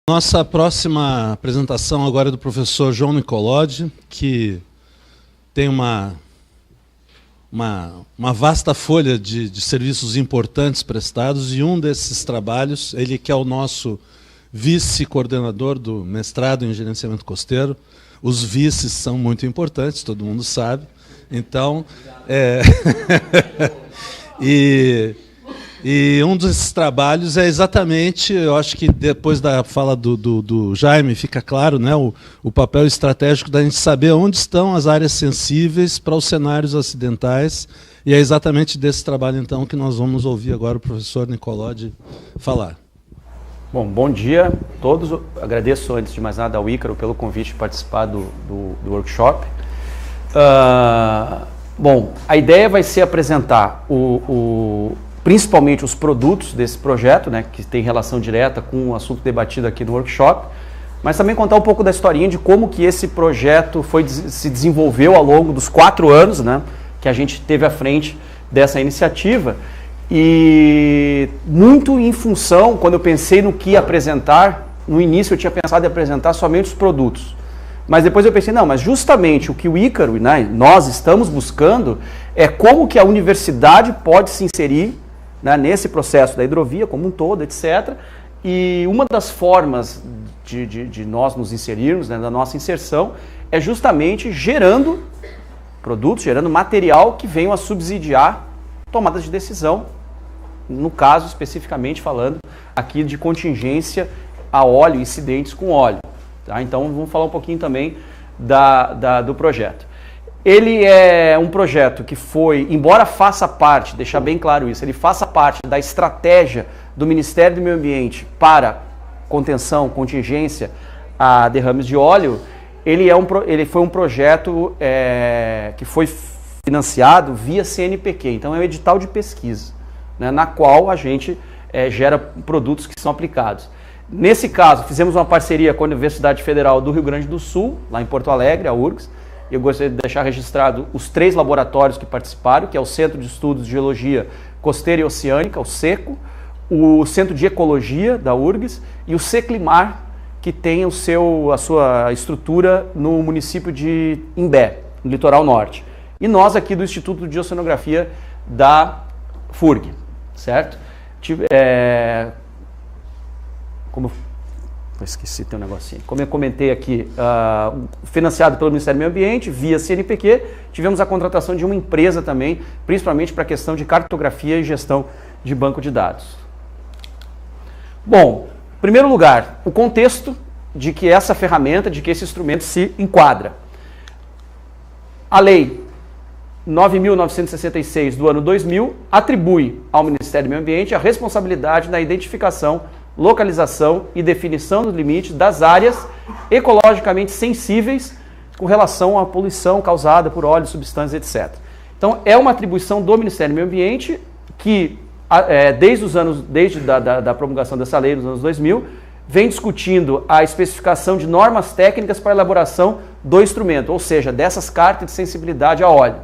Nossa próxima apresentação agora é do professor João Nicolodi, que tem uma vasta folha de serviços importantes prestados, e um desses trabalhos, ele que é o nosso vice-coordenador do mestrado em gerenciamento costeiro. Os vices são muito importantes, todo mundo sabe. Então, E um desses trabalhos é exatamente, eu acho que depois da fala do Jaime fica claro, né, o papel estratégico da gente saber onde estão as áreas sensíveis para os cenários acidentais, e é exatamente desse trabalho, então, que nós vamos ouvir agora o professor Nicolodi falar. Bom dia a todos. Agradeço, antes de mais nada, ao Ícaro pelo convite de participar do workshop. Bom, a ideia vai ser apresentar principalmente os produtos desse projeto, né, que tem relação direta com o assunto debatido aqui no workshop, mas também contar um pouco da historinha de como que esse projeto se desenvolveu ao longo dos 4 anos, né, que a gente teve à frente dessa iniciativa, e muito em função, quando eu pensei no que apresentar, no início eu tinha pensado em apresentar somente os produtos, mas depois eu pensei, não, mas justamente o que o Ícaro e nós estamos buscando é como que a universidade pode se inserir, né, nesse processo da hidrovia como um todo, etc. E uma das formas de nós nos inserirmos, né, da nossa inserção, é justamente gerando produtos, gerando material que venham a subsidiar tomadas de decisão, no caso especificamente falando aqui de contingência a óleo, incidentes com óleo. Tá? Então vamos falar um pouquinho também do projeto. Ele é um projeto que foi, embora faça parte, deixar bem claro isso, ele faça parte da estratégia do Ministério do Meio Ambiente para contenção, contingência a derrames de óleo. Ele foi um projeto que foi financiado via CNPq, então é um edital de pesquisa, né, na qual a gente gera produtos que são aplicados. Nesse caso, fizemos uma parceria com a Universidade Federal do Rio Grande do Sul, lá em Porto Alegre, a URGS. Eu gostaria de deixar registrado os 3 laboratórios que participaram, que é o Centro de Estudos de Geologia Costeira e Oceânica, o SECO, o Centro de Ecologia da URGS e o Seclimar, que tem a sua estrutura no município de Imbé, no litoral norte. E nós aqui do Instituto de Oceanografia da FURG, certo? Esqueci, tem um negocinho. Como eu comentei aqui, financiado pelo Ministério do Meio Ambiente, via CNPq, tivemos a contratação de uma empresa também, principalmente para a questão de cartografia e gestão de banco de dados. Bom, em primeiro lugar, o contexto de que essa ferramenta, de que esse instrumento se enquadra. A Lei 9.966 do ano 2000 atribui ao Ministério do Meio Ambiente a responsabilidade na identificação, localização e definição dos limites das áreas ecologicamente sensíveis com relação à poluição causada por óleo, substâncias, etc. Então, é uma atribuição do Ministério do Meio Ambiente que, desde a promulgação dessa lei nos anos 2000, vem discutindo a especificação de normas técnicas para a elaboração do instrumento, ou seja, dessas cartas de sensibilidade a óleo.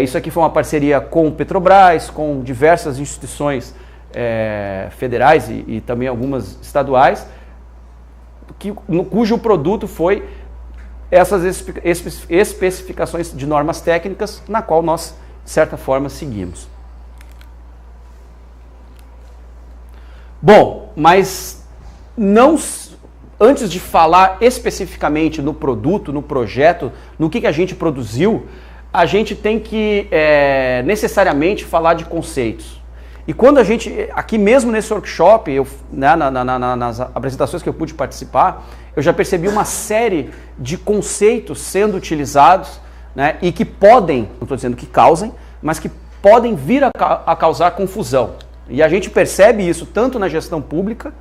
Isso aqui foi uma parceria com o Petrobras, com diversas instituições federais e também algumas estaduais, cujo produto foi essas especificações de normas técnicas, na qual nós, de certa forma, seguimos. Bom, mas antes de falar especificamente no produto, no projeto, no que a gente produziu, a gente tem que necessariamente falar de conceitos. E quando a gente, aqui mesmo nesse workshop, nas apresentações que eu pude participar, eu já percebi uma série de conceitos sendo utilizados, né, e que podem, não estou dizendo que causem, mas que podem vir a causar confusão. E a gente percebe isso tanto na gestão pública,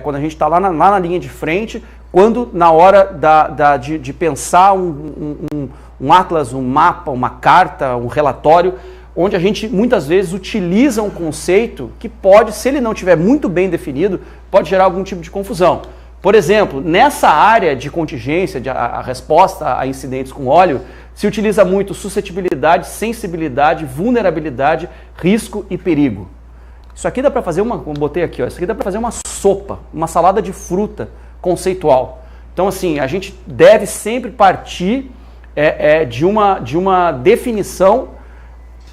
quando a gente está lá na linha de frente, quando na hora de pensar um atlas, um mapa, uma carta, um relatório, onde a gente muitas vezes utiliza um conceito que pode, se ele não estiver muito bem definido, pode gerar algum tipo de confusão. Por exemplo, nessa área de contingência, a resposta a incidentes com óleo, se utiliza muito suscetibilidade, sensibilidade, vulnerabilidade, risco e perigo. Isso aqui dá para fazer botei aqui, ó, isso aqui dá para fazer uma sopa, uma salada de fruta conceitual. Então, assim, a gente deve sempre partir de uma definição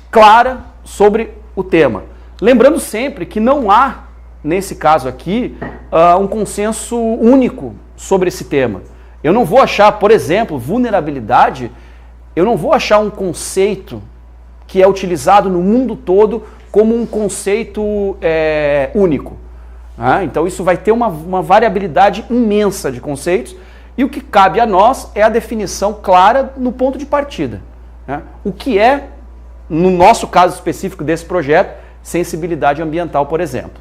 clara sobre o tema. Lembrando sempre que não há, nesse caso aqui, um consenso único sobre esse tema. Eu não vou achar, por exemplo, vulnerabilidade, eu não vou achar um conceito que é utilizado no mundo todo como um conceito único. Então isso vai ter uma variabilidade imensa de conceitos, e o que cabe a nós é a definição clara no ponto de partida. O que é, no nosso caso específico desse projeto, sensibilidade ambiental, por exemplo.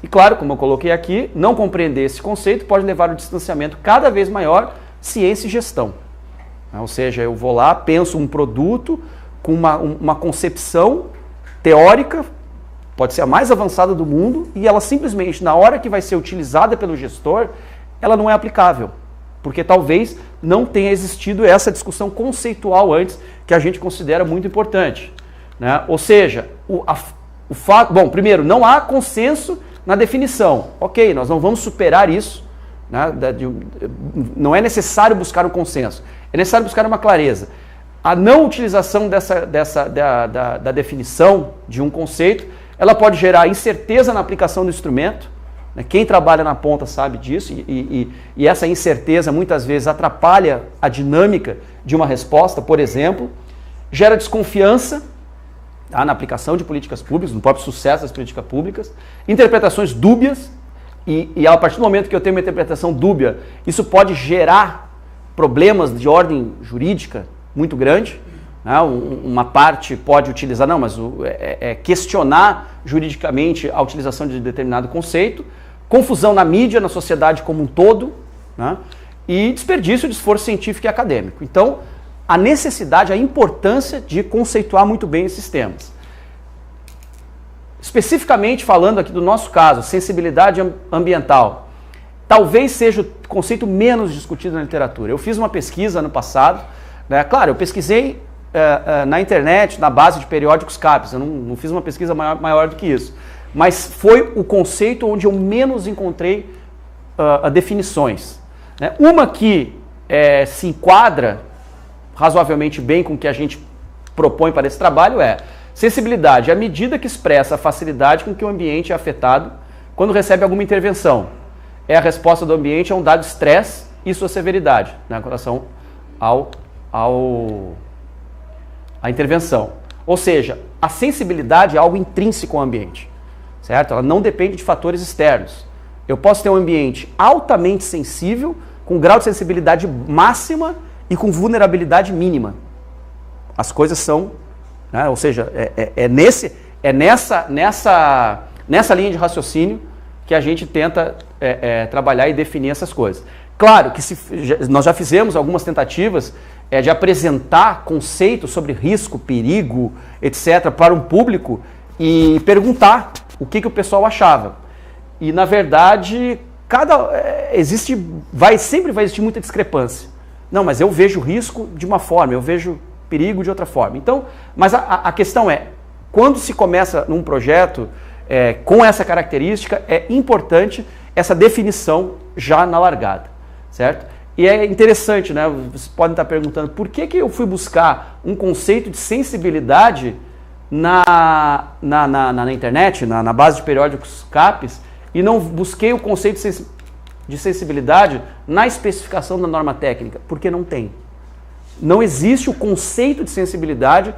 E claro, como eu coloquei aqui, não compreender esse conceito pode levar ao distanciamento cada vez maior ciência e gestão. Ou seja, eu vou lá, penso um produto com uma concepção teórica, pode ser a mais avançada do mundo, e ela simplesmente, na hora que vai ser utilizada pelo gestor, ela não é aplicável. Porque talvez não tenha existido essa discussão conceitual antes, que a gente considera muito importante. Ou seja, o fato... Bom, primeiro, não há consenso na definição. Ok, nós não vamos superar isso. Não é necessário buscar um consenso. É necessário buscar uma clareza. A não utilização da definição de um conceito, ela pode gerar incerteza na aplicação do instrumento. Quem trabalha na ponta sabe disso, e essa incerteza muitas vezes atrapalha a dinâmica de uma resposta, por exemplo. Gera desconfiança na aplicação de políticas públicas, no próprio sucesso das políticas públicas. Interpretações dúbias, e a partir do momento que eu tenho uma interpretação dúbia, isso pode gerar problemas de ordem jurídica muito grande. Uma parte pode utilizar, não, mas questionar juridicamente a utilização de determinado conceito, confusão na mídia, na sociedade como um todo, e desperdício de esforço científico e acadêmico. Então, a necessidade, a importância de conceituar muito bem esses temas. Especificamente falando aqui do nosso caso, sensibilidade ambiental, talvez seja o conceito menos discutido na literatura. Eu fiz uma pesquisa ano passado, claro, eu pesquisei na internet, na base de periódicos CAPES, eu não fiz uma pesquisa maior do que isso, mas foi o conceito onde eu menos encontrei definições. Uma que se enquadra razoavelmente bem com o que a gente propõe para esse trabalho é: sensibilidade é a medida que expressa a facilidade com que o ambiente é afetado quando recebe alguma intervenção. É a resposta do ambiente a um dado estresse e sua severidade, com relação à intervenção. Ou seja, a sensibilidade é algo intrínseco ao ambiente, certo? Ela não depende de fatores externos. Eu posso ter um ambiente altamente sensível, com grau de sensibilidade máxima e com vulnerabilidade mínima. As coisas são, ou seja, nessa linha de raciocínio que a gente tenta trabalhar e definir essas coisas. Claro que nós já fizemos algumas tentativas de apresentar conceitos sobre risco, perigo, etc., para um público e perguntar o que o pessoal achava. E, na verdade, sempre vai existir muita discrepância. Não, mas eu vejo risco de uma forma, eu vejo perigo de outra forma. Então, mas a questão é, quando se começa num projeto com essa característica, é importante essa definição já na largada, certo? E é interessante, vocês podem estar perguntando, por que eu fui buscar um conceito de sensibilidade na internet, na base de periódicos CAPES, e não busquei o conceito de sensibilidade na especificação da norma técnica? Porque não tem. Não existe o conceito de sensibilidade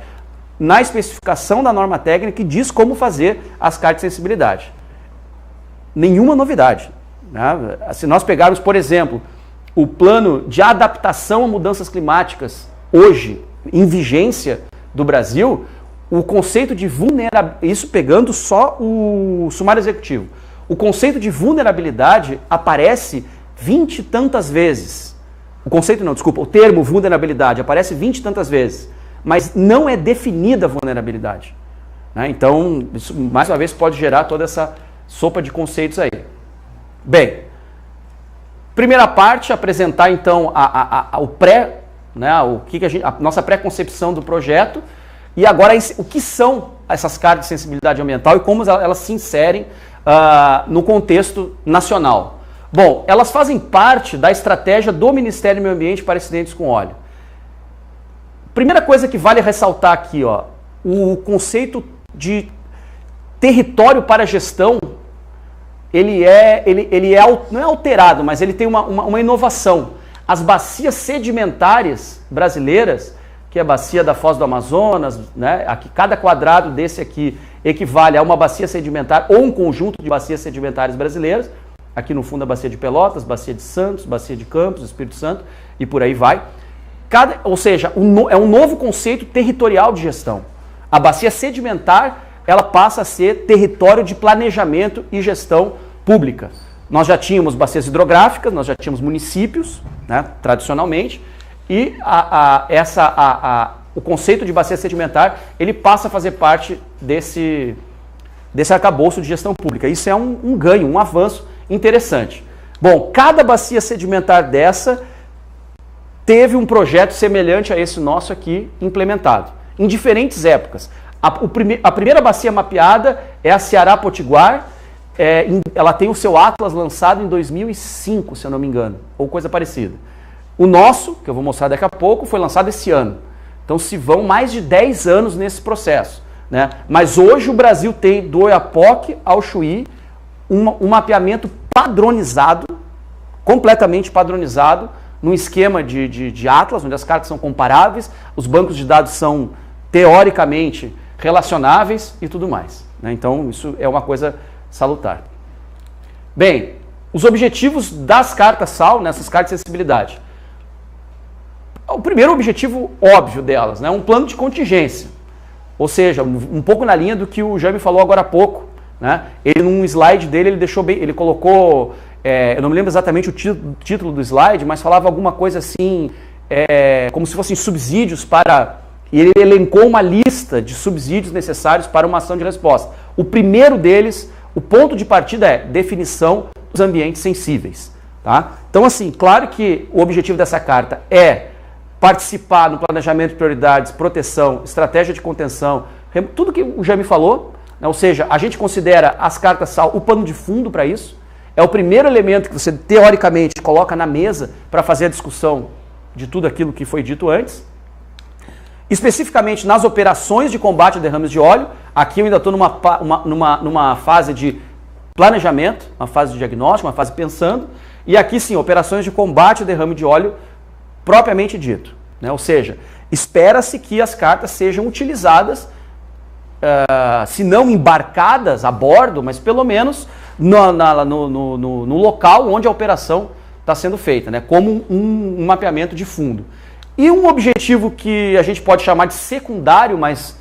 na especificação da norma técnica que diz como fazer as cartas de sensibilidade. Nenhuma novidade. Se nós pegarmos, por exemplo, o plano de adaptação a mudanças climáticas, hoje, em vigência do Brasil, o conceito de vulnerabilidade, isso pegando só o sumário executivo, o conceito de vulnerabilidade aparece 20 e tantas vezes. O termo vulnerabilidade aparece 20 e tantas vezes, mas não é definida a vulnerabilidade. Então, isso, mais uma vez, pode gerar toda essa sopa de conceitos aí. Bem, primeira parte, apresentar então o pré, a nossa pré-concepção do projeto, e agora o que são essas cartas de sensibilidade ambiental e como elas se inserem no contexto nacional? Bom, elas fazem parte da estratégia do Ministério do Meio Ambiente para acidentes com óleo. Primeira coisa que vale ressaltar aqui, ó, o conceito de território para gestão, não é alterado, mas ele tem uma inovação. As bacias sedimentares brasileiras, que é a bacia da Foz do Amazonas, né, aqui, cada quadrado desse aqui equivale a uma bacia sedimentar ou um conjunto de bacias sedimentares brasileiras. Aqui no fundo a bacia de Pelotas, bacia de Santos, bacia de Campos, Espírito Santo e por aí vai. Ou seja, é um novo conceito territorial de gestão. A bacia sedimentar, ela passa a ser território de planejamento e gestão pública. Nós já tínhamos bacias hidrográficas, nós já tínhamos municípios, né, tradicionalmente, e o conceito de bacia sedimentar, ele passa a fazer parte desse arcabouço de gestão pública. Isso é um ganho, um avanço interessante. Bom, cada bacia sedimentar dessa teve um projeto semelhante a esse nosso aqui implementado, em diferentes épocas. A primeira bacia mapeada é a Ceará Potiguar, ela tem o seu Atlas lançado em 2005, se eu não me engano, ou coisa parecida. O nosso, que eu vou mostrar daqui a pouco, foi lançado esse ano. Então se vão mais de 10 anos nesse processo, né? Mas hoje o Brasil tem do Oiapoque ao Chuí um mapeamento padronizado, completamente padronizado, num esquema de Atlas, onde as cartas são comparáveis, os bancos de dados são teoricamente relacionáveis e tudo mais, né? Então isso é uma coisa salutar. Bem, os objetivos das cartas SAL, nessas cartas de sensibilidade. O primeiro objetivo óbvio delas, né, um plano de contingência, ou seja, um pouco na linha do que o Jaime falou agora há pouco, né? Ele num slide dele ele colocou, eu não me lembro exatamente o título do slide, mas falava alguma coisa assim, como se fossem subsídios e ele elencou uma lista de subsídios necessários para uma ação de resposta. O primeiro deles, o ponto de partida é definição dos ambientes sensíveis, tá? Então assim, claro que o objetivo dessa carta é participar no planejamento de prioridades, proteção, estratégia de contenção, tudo que o Jaime falou, né? Ou seja, a gente considera as cartas SAL o pano de fundo para isso, é o primeiro elemento que você teoricamente coloca na mesa para fazer a discussão de tudo aquilo que foi dito antes. Especificamente nas operações de combate a derrames de óleo, aqui eu ainda estou numa fase de planejamento, uma fase de diagnóstico, uma fase pensando, e aqui sim, operações de combate a derrame de óleo propriamente dito, né? Ou seja, espera-se que as cartas sejam utilizadas, se não embarcadas a bordo, mas pelo menos no local onde a operação está sendo feita, né? Como um mapeamento de fundo. E um objetivo que a gente pode chamar de secundário, mas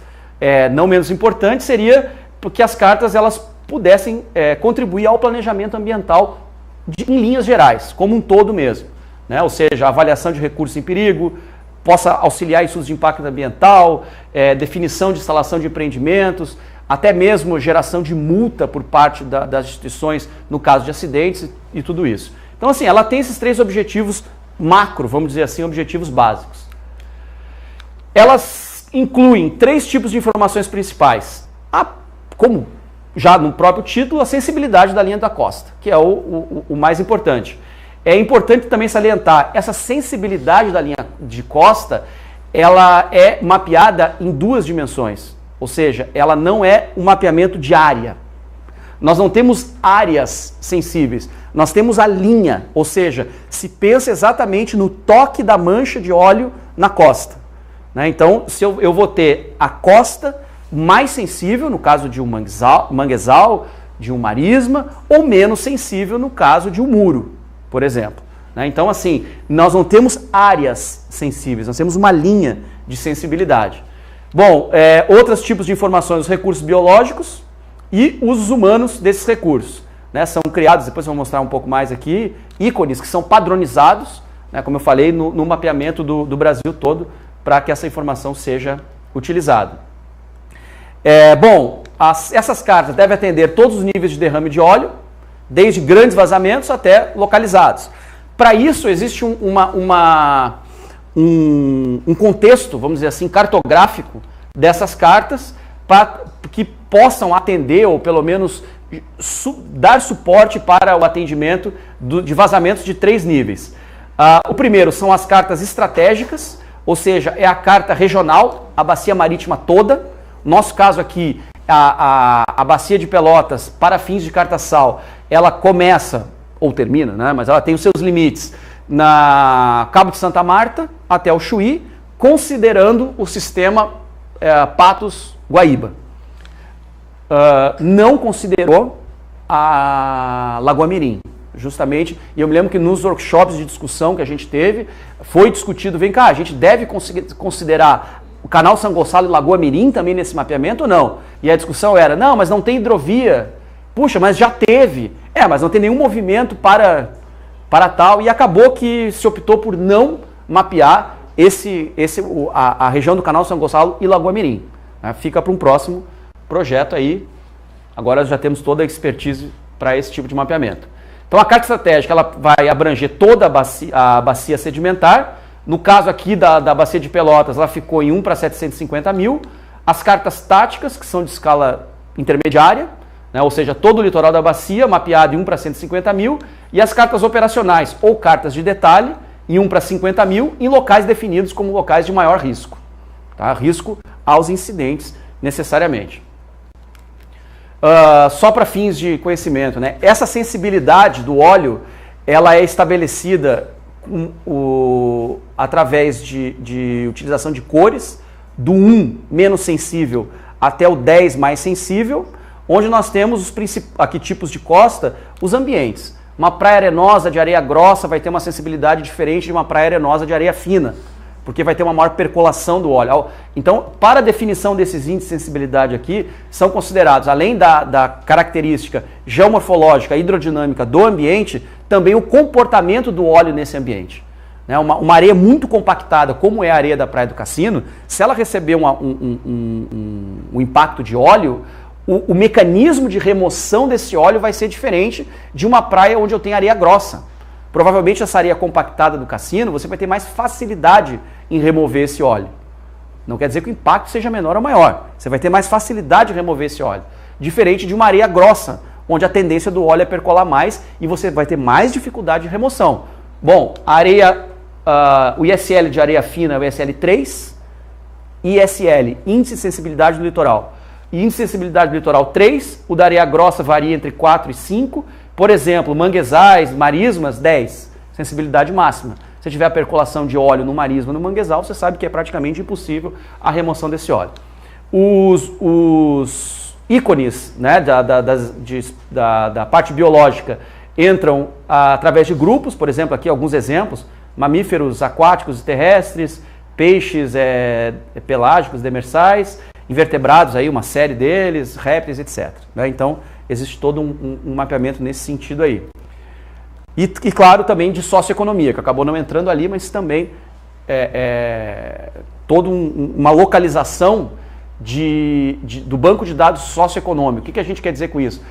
não menos importante, seria que as cartas elas pudessem contribuir ao planejamento ambiental em linhas gerais, como um todo mesmo, né? Ou seja, a avaliação de recursos em perigo, possa auxiliar em estudos de impacto ambiental, definição de instalação de empreendimentos, até mesmo geração de multa por parte das instituições no caso de acidentes e tudo isso. Então assim, ela tem esses 3 objetivos macro, vamos dizer assim, objetivos básicos. Elas incluem 3 tipos de informações principais. Como já no próprio título, a sensibilidade da linha da costa, que é o mais importante. É importante também salientar, essa sensibilidade da linha de costa, ela é mapeada em 2 dimensões, ou seja, ela não é um mapeamento de área. Nós não temos áreas sensíveis, nós temos a linha, ou seja, se pensa exatamente no toque da mancha de óleo na costa, né? Então, se eu vou ter a costa mais sensível, no caso de um manguezal, de um marisma, ou menos sensível no caso de um muro, por exemplo, né? Então, assim, nós não temos áreas sensíveis, nós temos uma linha de sensibilidade. Bom, outros tipos de informações, os recursos biológicos e usos humanos desses recursos, né? São criados, depois eu vou mostrar um pouco mais aqui, ícones que são padronizados, né? Como eu falei, no mapeamento do Brasil todo, para que essa informação seja utilizada. Bom, essas cartas devem atender todos os níveis de derrame de óleo, desde grandes vazamentos até localizados. Para isso, existe um contexto, vamos dizer assim, cartográfico dessas cartas, possam atender ou pelo menos dar suporte para o atendimento de vazamentos de 3 níveis. O primeiro são as cartas estratégicas, ou seja, é a carta regional, a bacia marítima toda. Nosso caso aqui, a bacia de Pelotas, para fins de carta-sal, ela começa, ou termina, né, mas ela tem os seus limites, na Cabo de Santa Marta até o Chuí, considerando o sistema Patos-Guaíba. Não considerou a Lagoa Mirim, justamente, e eu me lembro que nos workshops de discussão que a gente teve, foi discutido, vem cá, a gente deve considerar o canal São Gonçalo e Lagoa Mirim também nesse mapeamento ou não? E a discussão era, não, mas não tem hidrovia. Puxa, mas já teve. Mas não tem nenhum movimento para tal, e acabou que se optou por não mapear a região do canal São Gonçalo e Lagoa Mirim. Fica para um próximo projeto aí. Agora já temos toda a expertise para esse tipo de mapeamento. Então a carta estratégica ela vai abranger toda a bacia sedimentar. No caso aqui da bacia de Pelotas, ela ficou em 1 para 750 mil. As cartas táticas, que são de escala intermediária, né, ou seja, todo o litoral da bacia mapeado em 1 para 150 mil. E as cartas operacionais, ou cartas de detalhe, em 1 para 50 mil, em locais definidos como locais de maior risco. Tá? Risco aos incidentes, necessariamente. Só para fins de conhecimento, né? Essa sensibilidade do óleo, ela é estabelecida através de utilização de cores, do 1 menos sensível até o 10 mais sensível, onde nós temos aqui tipos de costa, os ambientes. Uma praia arenosa de areia grossa vai ter uma sensibilidade diferente de uma praia arenosa de areia fina, porque vai ter uma maior percolação do óleo. Então, para a definição desses índices de sensibilidade aqui, são considerados, além da característica geomorfológica, hidrodinâmica do ambiente, também o comportamento do óleo nesse ambiente. Uma areia muito compactada, como é a areia da Praia do Cassino, se ela receber um impacto de óleo, o mecanismo de remoção desse óleo vai ser diferente de uma praia onde eu tenho areia grossa. Provavelmente essa areia compactada do cassino, você vai ter mais facilidade em remover esse óleo. Não quer dizer que o impacto seja menor ou maior. Você vai ter mais facilidade em remover esse óleo. Diferente de uma areia grossa, onde a tendência do óleo é percolar mais e você vai ter mais dificuldade de remoção. Bom, a areia, o ISL de areia fina é o ISL 3, ISL, Índice de Sensibilidade do Litoral. Índice de Sensibilidade do Litoral 3, o da areia grossa varia entre 4 e 5. Por exemplo, manguezais, marismas, 10, sensibilidade máxima. Se tiver a percolação de óleo no marisma, no manguezal, você sabe que é praticamente impossível a remoção desse óleo. Os ícones, né, da parte biológica entram através de grupos, por exemplo, aqui alguns exemplos, mamíferos aquáticos e terrestres, peixes pelágicos, demersais, invertebrados, aí, uma série deles, répteis, etc. Né? Então, existe todo um mapeamento nesse sentido aí. E claro, também de socioeconomia, que acabou não entrando ali, mas também toda uma localização do banco de dados socioeconômico. O que a gente quer dizer com isso?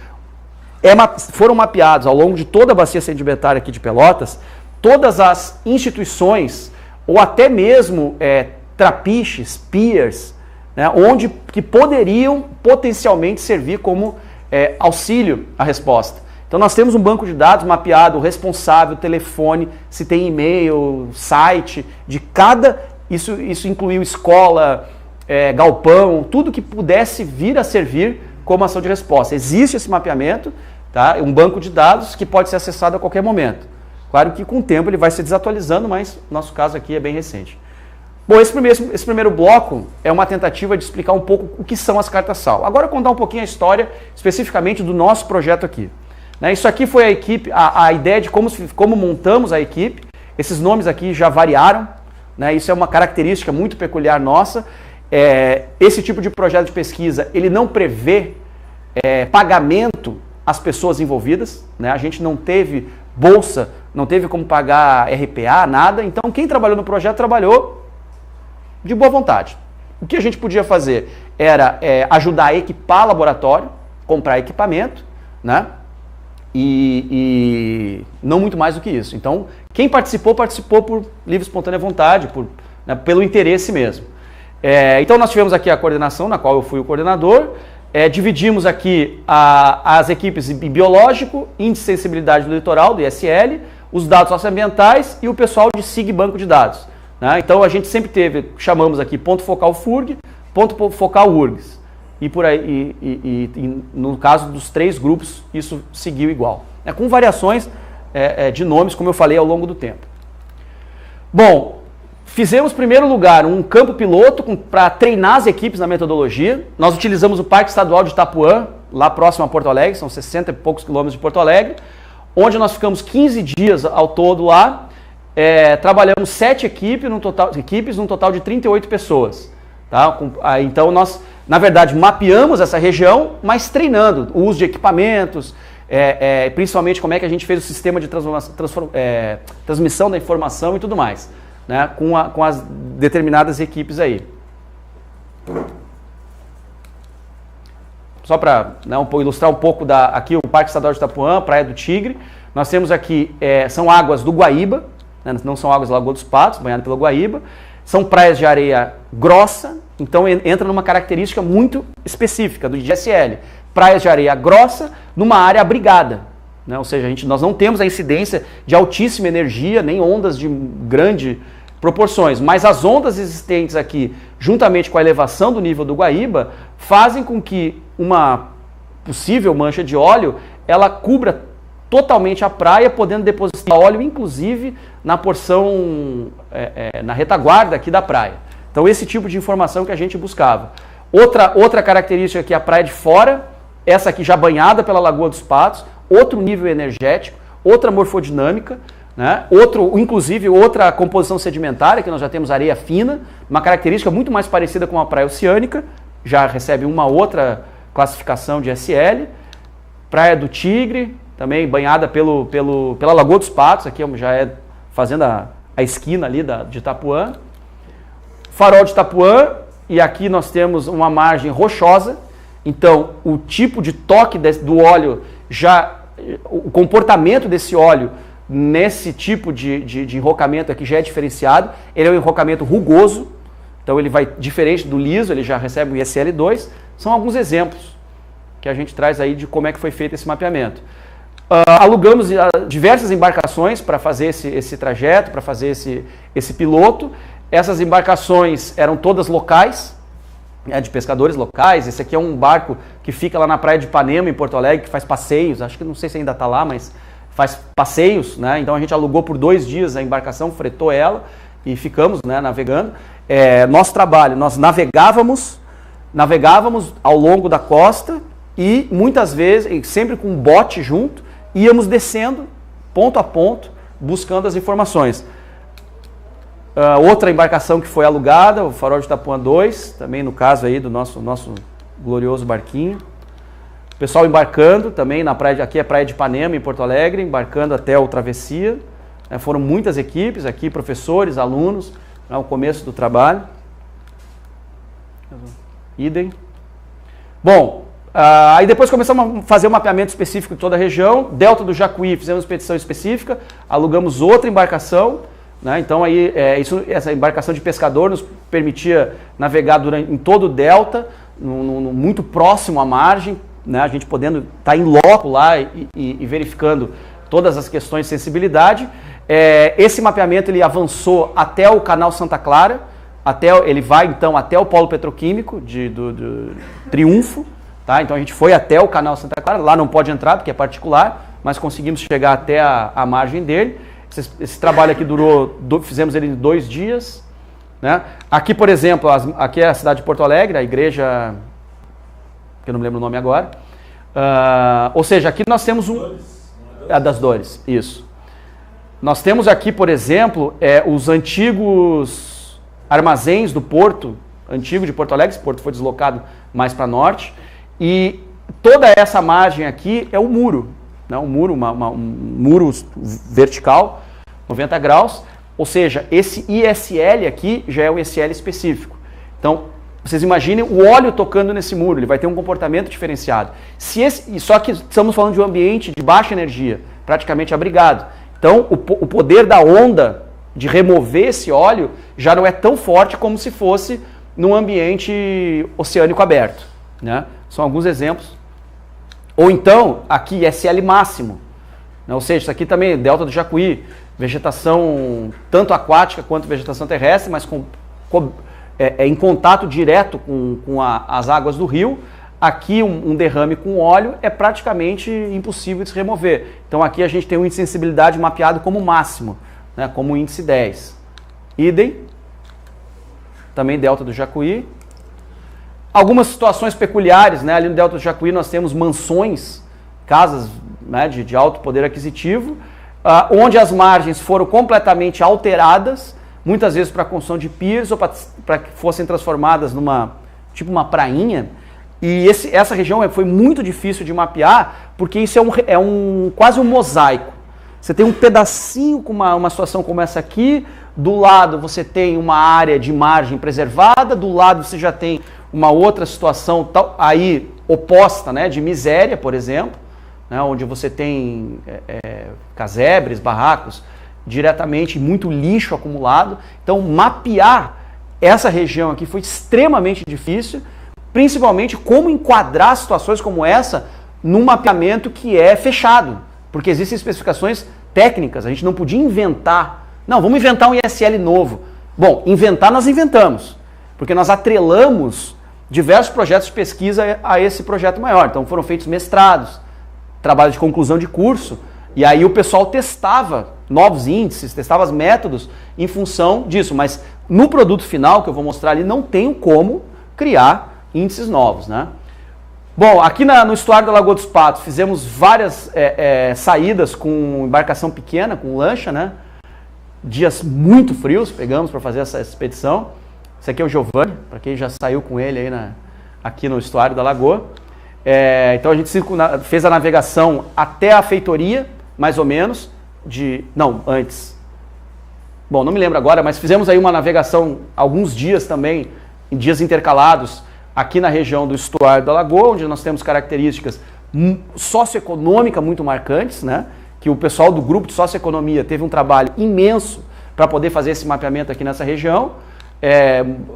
Foram mapeados ao longo de toda a bacia sedimentária aqui de Pelotas, todas as instituições, ou até mesmo trapiches, piers, né, que poderiam potencialmente servir como auxílio à resposta. Então nós temos um banco de dados mapeado, o responsável, telefone, se tem e-mail, site, de cada... Isso incluiu escola, galpão, tudo que pudesse vir a servir como ação de resposta. Existe esse mapeamento, tá? Um banco de dados que pode ser acessado a qualquer momento. Claro que com o tempo ele vai se desatualizando, mas nosso caso aqui é bem recente. Bom, esse primeiro bloco é uma tentativa de explicar um pouco o que são as cartas-sal. Agora eu vou contar um pouquinho a história, especificamente do nosso projeto aqui. Né, isso aqui foi a equipe, a ideia de como montamos a equipe. Esses nomes aqui já variaram, né, isso é uma característica muito peculiar nossa. Esse tipo de projeto de pesquisa, ele não prevê pagamento às pessoas envolvidas. Né, a gente não teve bolsa, não teve como pagar RPA, nada. Então quem trabalhou no projeto trabalhou de boa vontade. O que a gente podia fazer era ajudar a equipar laboratório, comprar equipamento, né? E não muito mais do que isso. Então, quem participou por livre e espontânea vontade, pelo interesse mesmo. Então, nós tivemos aqui a coordenação, na qual eu fui o coordenador, Dividimos aqui as equipes em biológico, índice de sensibilidade do litoral, do ISL, os dados socioambientais e o pessoal de SIG banco de dados. Né? Então a gente sempre chamamos aqui ponto focal FURG, ponto focal URGS. E por aí, e no caso dos 3 grupos, isso seguiu igual. Com variações de nomes, como eu falei, ao longo do tempo. Bom, fizemos, em primeiro lugar, um campo piloto para treinar as equipes na metodologia. Nós utilizamos o Parque Estadual de Itapuã, lá próximo a Porto Alegre, são 60 e poucos quilômetros de Porto Alegre, onde nós ficamos 15 dias ao todo lá. Trabalhamos 7 equipes, num total de 38 pessoas. Tá? Então nós, na verdade, mapeamos essa região, mas treinando o uso de equipamentos, principalmente como é que a gente fez o sistema de transmissão da informação e tudo mais, né? com as determinadas equipes aí. Só para ilustrar um pouco, aqui o Parque Estadual de Itapuã, Praia do Tigre, nós temos aqui, são águas do Guaíba, né? Não são águas da Lagoa dos Patos, banhado pelo Guaíba, são praias de areia grossa, então entra numa característica muito específica do IGSL. Praias de areia grossa numa área abrigada. Né? Ou seja, nós não temos a incidência de altíssima energia, nem ondas de grande proporções, mas as ondas existentes aqui, juntamente com a elevação do nível do Guaíba, fazem com que uma possível mancha de óleo, ela cubra totalmente a praia, podendo depositar óleo, inclusive, na porção, na retaguarda aqui da praia. Então, esse tipo de informação que a gente buscava. Outra característica aqui, a praia de fora, essa aqui já banhada pela Lagoa dos Patos, outro nível energético, outra morfodinâmica, né? Inclusive outra composição sedimentária, que nós já temos areia fina, uma característica muito mais parecida com a praia oceânica, já recebe uma outra classificação de SL. Praia do Tigre, também banhada pela Lagoa dos Patos, aqui já fazendo a esquina ali de Itapuã. Farol de Itapuã, e aqui nós temos uma margem rochosa, então o tipo de toque do óleo, o comportamento desse óleo nesse tipo de enrocamento aqui já é diferenciado. Ele é um enrocamento rugoso, então ele vai diferente do liso, ele já recebe o ISL2. São alguns exemplos que a gente traz aí de como é que foi feito esse mapeamento. Alugamos diversas embarcações para fazer esse trajeto, para fazer esse piloto. Essas embarcações eram todas locais, de pescadores locais. Esse aqui é um barco que fica lá na praia de Ipanema, em Porto Alegre, que faz passeios. Acho que não sei se ainda está lá, mas faz passeios, né? Então a gente alugou por 2 dias a embarcação, fretou ela e ficamos, né, navegando. Nosso trabalho, nós navegávamos ao longo da costa e muitas vezes, sempre com um bote junto, íamos descendo ponto a ponto, buscando as informações. Outra embarcação que foi alugada, o Farol de Itapuã 2, também no caso aí do nosso glorioso barquinho. O pessoal embarcando também na praia, aqui é a praia de Ipanema, em Porto Alegre, embarcando até o Travessia. Foram muitas equipes aqui, professores, alunos, o começo do trabalho. Idem. Bom, aí depois começamos a fazer um mapeamento específico de toda a região. Delta do Jacuí, fizemos expedição específica, alugamos outra embarcação. Né? Então aí, essa embarcação de pescador nos permitia navegar em todo o delta, muito próximo à margem, né? A gente podendo estar em loco lá e verificando todas as questões de sensibilidade. Esse mapeamento ele avançou até o canal Santa Clara, ele vai então até o polo petroquímico do Triunfo. Tá? Então a gente foi até o canal Santa Clara, lá não pode entrar porque é particular, mas conseguimos chegar até a margem dele. Esse trabalho aqui fizemos ele em 2 dias. Né? Aqui, por exemplo, aqui é a cidade de Porto Alegre, a igreja, que eu não me lembro o nome agora. Ou seja, aqui nós temos das Dores, isso. Nós temos aqui, por exemplo, os antigos armazéns do porto, antigo de Porto Alegre. Esse porto foi deslocado mais para norte. E toda essa margem aqui é o muro. Um muro vertical, 90 graus, ou seja, esse ISL aqui já é um ISL específico. Então, vocês imaginem o óleo tocando nesse muro, ele vai ter um comportamento diferenciado. Só que estamos falando de um ambiente de baixa energia, praticamente abrigado. Então, o poder da onda de remover esse óleo já não é tão forte como se fosse num ambiente oceânico aberto. né? São alguns exemplos. Ou então, aqui, ISL máximo, né? Ou seja, isso aqui também, Delta do Jacuí, vegetação tanto aquática quanto vegetação terrestre, mas em contato direto com as águas do rio. Aqui um derrame com óleo é praticamente impossível de se remover. Então aqui a gente tem um índice de sensibilidade mapeado como máximo, né, como índice 10. Idem, também Delta do Jacuí. Algumas situações peculiares, né, ali no Delta do Jacuí nós temos mansões, casas, né, de alto poder aquisitivo, onde as margens foram completamente alteradas, muitas vezes para a construção de piers ou para que fossem transformadas numa, tipo uma prainha. E essa região foi muito difícil de mapear, porque isso quase um mosaico. Você tem um pedacinho com uma situação como essa aqui, do lado você tem uma área de margem preservada, do lado você já tem uma outra situação aí oposta, né, de miséria, por exemplo, né, onde você tem casebres, barracos, diretamente muito lixo acumulado. Então mapear essa região aqui foi extremamente difícil, principalmente como enquadrar situações como essa num mapeamento que é fechado, porque existem especificações técnicas, a gente não podia inventar. Não, vamos inventar um ISL novo. Bom, inventar nós inventamos, porque nós atrelamos diversos projetos de pesquisa a esse projeto maior. Então foram feitos mestrados, trabalho de conclusão de curso, e aí o pessoal testava novos índices, testava os métodos em função disso, mas no produto final que eu vou mostrar ali não tenho como criar índices novos, né? Bom, aqui no estuário da Lagoa dos Patos fizemos várias saídas com embarcação pequena, com lancha, né? Dias muito frios pegamos para fazer essa expedição. Esse aqui é o Giovanni, para quem já saiu com ele aí aqui no estuário da Lagoa. Então a gente fez a navegação até a feitoria, mais ou menos, antes. Bom, não me lembro agora, mas fizemos aí uma navegação alguns dias também, em dias intercalados, aqui na região do estuário da Lagoa, onde nós temos características socioeconômicas muito marcantes, né? Que o pessoal do grupo de socioeconomia teve um trabalho imenso para poder fazer esse mapeamento aqui nessa região.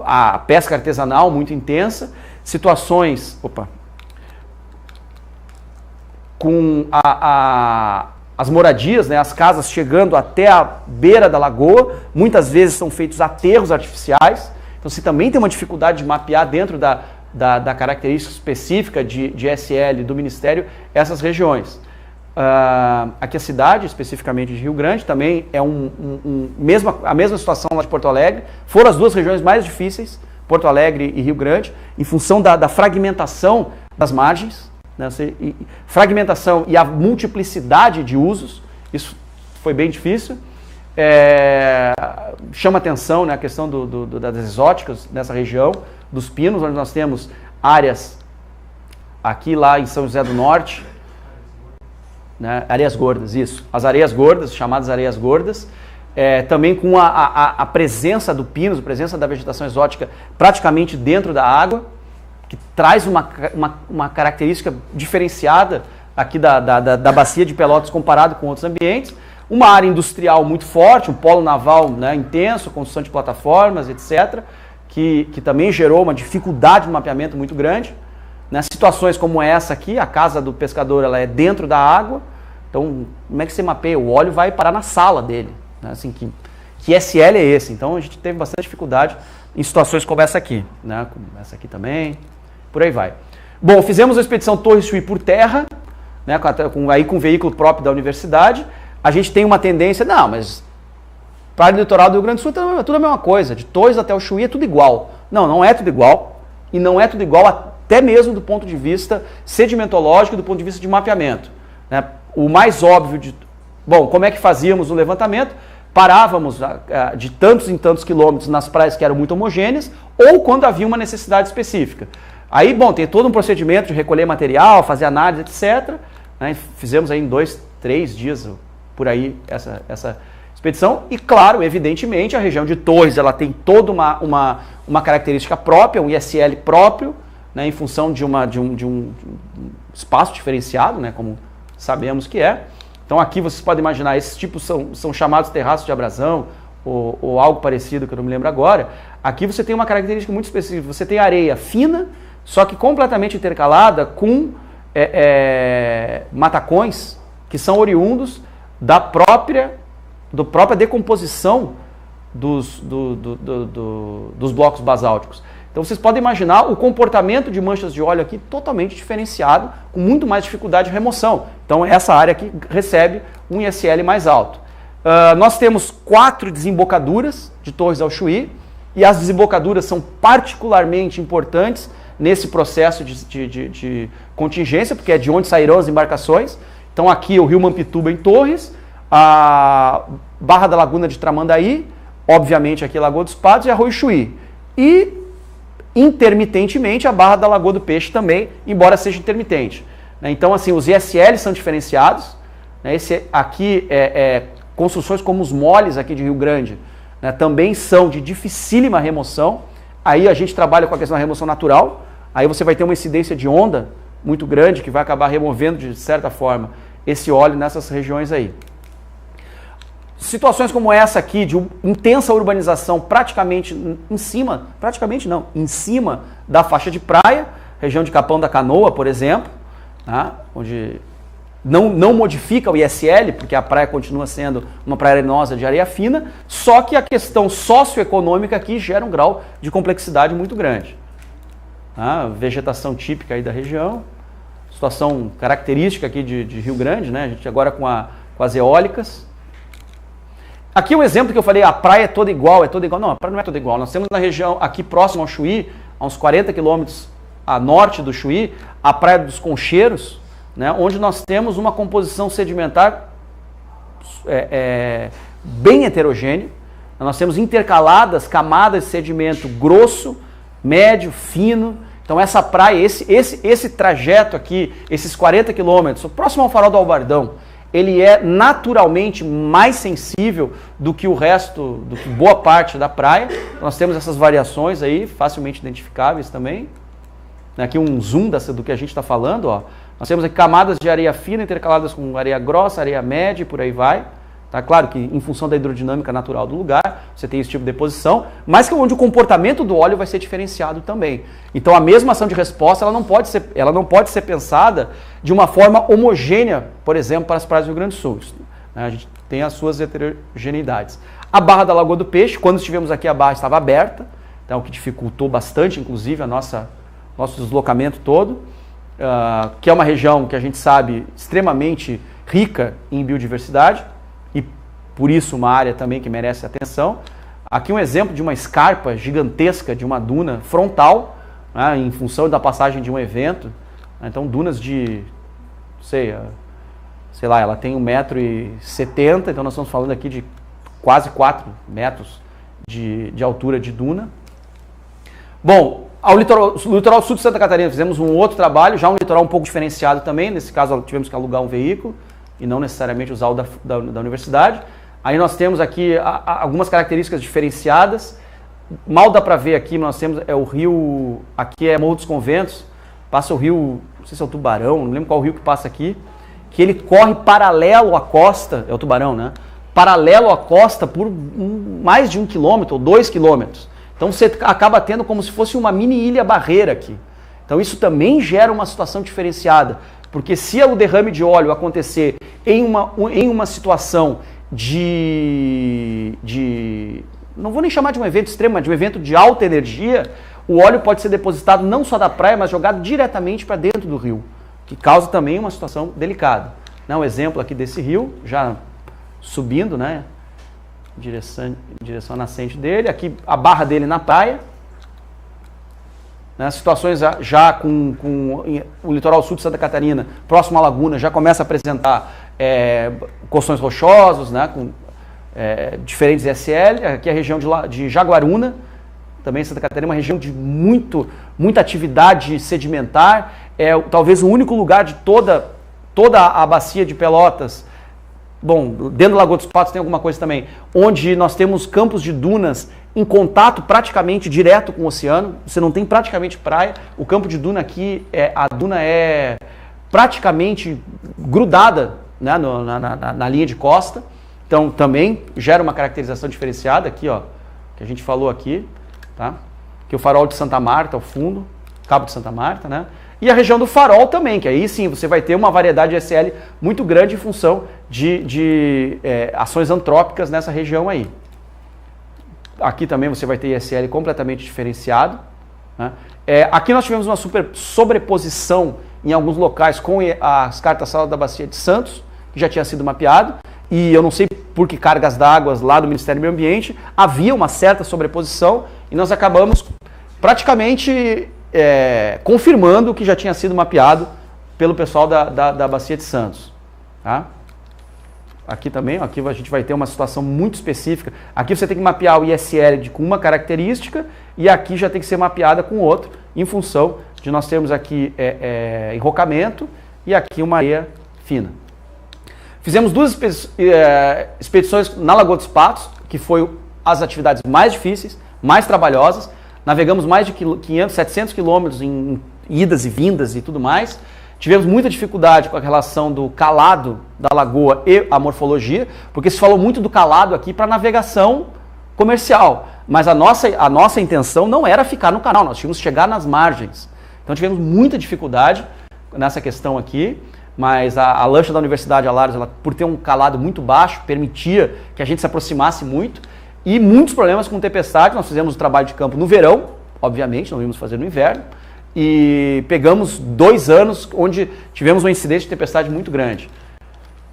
A pesca artesanal muito intensa, situações com as moradias, né, as casas chegando até a beira da lagoa, muitas vezes são feitos aterros artificiais. Então você também tem uma dificuldade de mapear dentro da característica específica de SL do Ministério essas regiões. Aqui a cidade, especificamente de Rio Grande, também é a mesma situação lá de Porto Alegre. Foram as duas regiões mais difíceis, Porto Alegre e Rio Grande, em função da fragmentação das margens, né? Fragmentação e a multiplicidade de usos. Isso foi bem difícil. Chama atenção, né, a questão das exóticas nessa região, dos pinos, onde nós temos áreas aqui lá em São José do Norte, né, areias gordas, isso, as areias gordas, chamadas areias gordas, também com a presença do pinos, a presença da vegetação exótica praticamente dentro da água, que traz uma característica diferenciada aqui da bacia de Pelotas comparado com outros ambientes. Uma área industrial muito forte, um polo naval, né, intenso, construção de plataformas, etc., que também gerou uma dificuldade de mapeamento muito grande. Né? Situações como essa aqui, a casa do pescador ela é dentro da água, então como é que você mapeia? O óleo vai parar na sala dele. Né? Assim, que SL é esse? Então a gente teve bastante dificuldade em situações como essa aqui. Né? Como essa aqui também, por aí vai. Bom, fizemos a expedição Torres Chuí por terra, né, com veículo próprio da universidade. A gente tem uma tendência, mas para o litoral do Rio Grande do Sul é tudo a mesma coisa, de Torres até o Chuí é tudo igual. Não é tudo igual, e não é tudo igual até mesmo do ponto de vista sedimentológico, do ponto de vista de mapeamento. Né? O mais óbvio Bom, como é que fazíamos o levantamento? Parávamos de tantos em tantos quilômetros nas praias que eram muito homogêneas, ou quando havia uma necessidade específica. Aí, bom, tem todo um procedimento de recolher material, fazer análise, etc. Né? Fizemos aí em 2, 3 dias por aí essa expedição. E claro, evidentemente, a região de Torres ela tem toda uma característica própria, um ISL próprio, né, em função de um espaço diferenciado, né, como sabemos que é. Então aqui vocês podem imaginar, esses tipos são chamados terraços de abrasão, ou algo parecido, que eu não me lembro agora. Aqui você tem uma característica muito específica, você tem areia fina, só que completamente intercalada com matacões que são oriundos da própria decomposição dos blocos basálticos. Então vocês podem imaginar o comportamento de manchas de óleo aqui totalmente diferenciado, com muito mais dificuldade de remoção. Então essa área aqui recebe um ISL mais alto. Nós temos 4 desembocaduras de Torres ao Chuí, e as desembocaduras são particularmente importantes nesse processo de contingência, porque é de onde sairão as embarcações. Então aqui o rio Mampituba em Torres, a Barra da Laguna de Tramandaí, obviamente aqui Lagoa dos Patos e Arroio Chuí. E intermitentemente a Barra da Lagoa do Peixe também, embora seja intermitente. Então assim, os ISLs são diferenciados. Esse aqui construções como os moles aqui de Rio Grande, também são de dificílima remoção. Aí a gente trabalha com a questão da remoção natural, aí você vai ter uma incidência de onda muito grande que vai acabar removendo de certa forma esse óleo nessas regiões aí. Situações como essa aqui, de intensa urbanização praticamente em cima da faixa de praia, região de Capão da Canoa, por exemplo, onde não modifica o ISL, porque a praia continua sendo uma praia arenosa de areia fina, só que a questão socioeconômica aqui gera um grau de complexidade muito grande. Vegetação típica aí da região, situação característica aqui de Rio Grande, a gente agora com as eólicas. Aqui um exemplo que eu falei, a praia é toda igual. Não, a praia não é toda igual. Nós temos na região aqui próximo ao Chuí, a uns 40 quilômetros a norte do Chuí, a Praia dos Concheiros, onde nós temos uma composição sedimentar bem heterogênea. Nós temos intercaladas camadas de sedimento grosso, médio, fino. Então essa praia, esse trajeto aqui, esses 40 quilômetros, próximo ao Farol do Albardão, ele é naturalmente mais sensível do que o resto, do que boa parte da praia. Nós temos essas variações aí, facilmente identificáveis também. Aqui um zoom do que a gente está falando. Nós temos aqui camadas de areia fina intercaladas com areia grossa, areia média e por aí vai. Claro que em função da hidrodinâmica natural do lugar, você tem esse tipo de deposição, mas que onde o comportamento do óleo vai ser diferenciado também. Então a mesma ação de resposta ela não pode ser pensada de uma forma homogênea, por exemplo, para as praias do Rio Grande do Sul. A gente tem as suas heterogeneidades. A Barra da Lagoa do Peixe, quando estivemos aqui, a barra estava aberta, então, o que dificultou bastante, inclusive, nosso deslocamento todo, que é uma região que a gente sabe extremamente rica em biodiversidade, e por isso uma área também que merece atenção. Aqui um exemplo de uma escarpa gigantesca de uma duna frontal, em função da passagem de um evento. Então dunas de, sei lá, ela tem 1,70 m, então nós estamos falando aqui de quase 4 metros de altura de duna. Bom, ao litoral sul de Santa Catarina fizemos um outro trabalho, já um litoral um pouco diferenciado também, nesse caso tivemos que alugar um veículo, e não necessariamente usar o da universidade. Aí nós temos aqui algumas características diferenciadas. Mal dá para ver aqui, nós temos o rio, aqui é Morro dos Conventos, passa o rio, não sei se é o Tubarão, não lembro qual rio que passa aqui, que ele corre paralelo à costa, é o Tubarão, né? Paralelo à costa por mais de 1 quilômetro ou 2 quilômetros. Então você acaba tendo como se fosse uma mini ilha barreira aqui. Então isso também gera uma situação diferenciada. Porque se o derrame de óleo acontecer em uma situação não vou nem chamar de um evento extremo, mas de um evento de alta energia, o óleo pode ser depositado não só da praia, mas jogado diretamente para dentro do rio, que causa também uma situação delicada. Um exemplo aqui desse rio, já subindo, em direção à nascente dele, aqui a barra dele na praia. Situações já com o litoral sul de Santa Catarina, próximo à laguna, já começa a apresentar colchões rochosos, com diferentes ISL. Aqui é a região de Jaguaruna, também Santa Catarina, uma região de muita atividade sedimentar. É talvez o único lugar de toda a bacia de Pelotas, bom, dentro do Lagoa dos Patos tem alguma coisa também, onde nós temos campos de dunas em contato praticamente direto com o oceano. Você não tem praticamente praia. O campo de duna aqui, a duna é praticamente grudada na linha de costa. Então também gera uma caracterização diferenciada aqui, que a gente falou aqui, tá? Que o farol de Santa Marta ao fundo, Cabo de Santa Marta, né? E a região do Farol também, que aí sim você vai ter uma variedade de SL muito grande em função de ações antrópicas nessa região aí. Aqui também você vai ter ISL completamente diferenciado, né? Aqui nós tivemos uma sobreposição em alguns locais com as cartas sala da Bacia de Santos, que já tinha sido mapeado, e eu não sei por que cargas d'água lá do Ministério do Meio Ambiente, havia uma certa sobreposição, e nós acabamos praticamente confirmando o que já tinha sido mapeado pelo pessoal da Bacia de Santos. Tá? Aqui também, aqui a gente vai ter uma situação muito específica. Aqui você tem que mapear o ISL com uma característica e aqui já tem que ser mapeada com outro, em função de nós termos aqui enrocamento e aqui uma areia fina. Fizemos 2 expedições na Lagoa dos Patos, que foi as atividades mais difíceis, mais trabalhosas. Navegamos mais de 500, 700 quilômetros em idas e vindas e tudo mais. Tivemos muita dificuldade com a relação do calado da lagoa e a morfologia, porque se falou muito do calado aqui para navegação comercial. Mas a nossa intenção não era ficar no canal, nós tínhamos que chegar nas margens. Então tivemos muita dificuldade nessa questão aqui, mas a lancha da Universidade Alaros, ela, por ter um calado muito baixo, permitia que a gente se aproximasse muito. E muitos problemas com tempestade. Nós fizemos o trabalho de campo no verão, obviamente, não íamos fazer no inverno. E pegamos 2 anos onde tivemos um incidente de tempestade muito grande.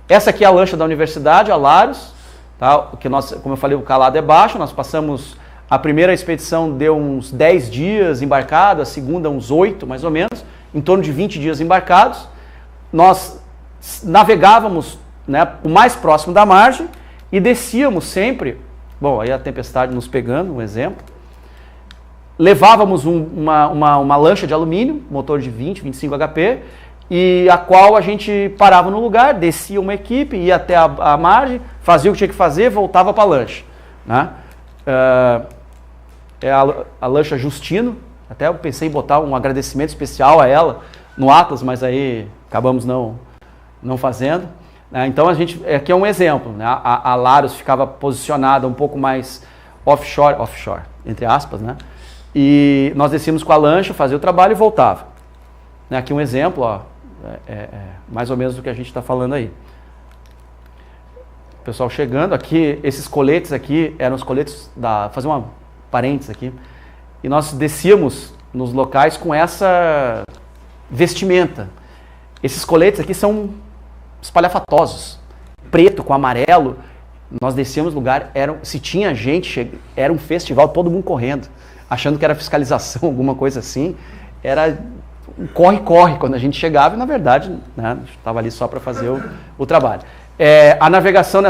Essa aqui é a lancha da Universidade, a Laros, tá? Que nós, como eu falei, o calado é baixo. Nós passamos, a primeira expedição deu uns 10 dias embarcado, a segunda uns 8 mais ou menos, em torno de 20 dias embarcados. Nós navegávamos, né, o mais próximo da margem e descíamos sempre. Bom, aí a tempestade nos pegando, um exemplo. Levávamos uma lancha de alumínio, motor de 20, 25 HP, e a qual a gente parava no lugar, descia uma equipe, ia até a margem, fazia o que tinha que fazer, voltava para a lancha. Né? A lancha Justino, até eu pensei em botar um agradecimento especial a ela no Atlas, mas aí acabamos não fazendo. Então a gente, aqui é um exemplo, né? A Laros ficava posicionada um pouco mais offshore, entre aspas, né? E nós descíamos com a lancha, fazia o trabalho e voltava. Aqui um exemplo, ó, mais ou menos do que a gente está falando aí. O pessoal chegando aqui, esses coletes aqui eram os coletes fazer uma parênteses aqui, e nós descíamos nos locais com essa vestimenta. Esses coletes aqui são espalhafatosos, preto com amarelo. Nós descíamos no lugar, se tinha gente, era um festival, todo mundo correndo, achando que era fiscalização, alguma coisa assim. Era um corre-corre quando a gente chegava e, na verdade, né, estava ali só para fazer o trabalho. A navegação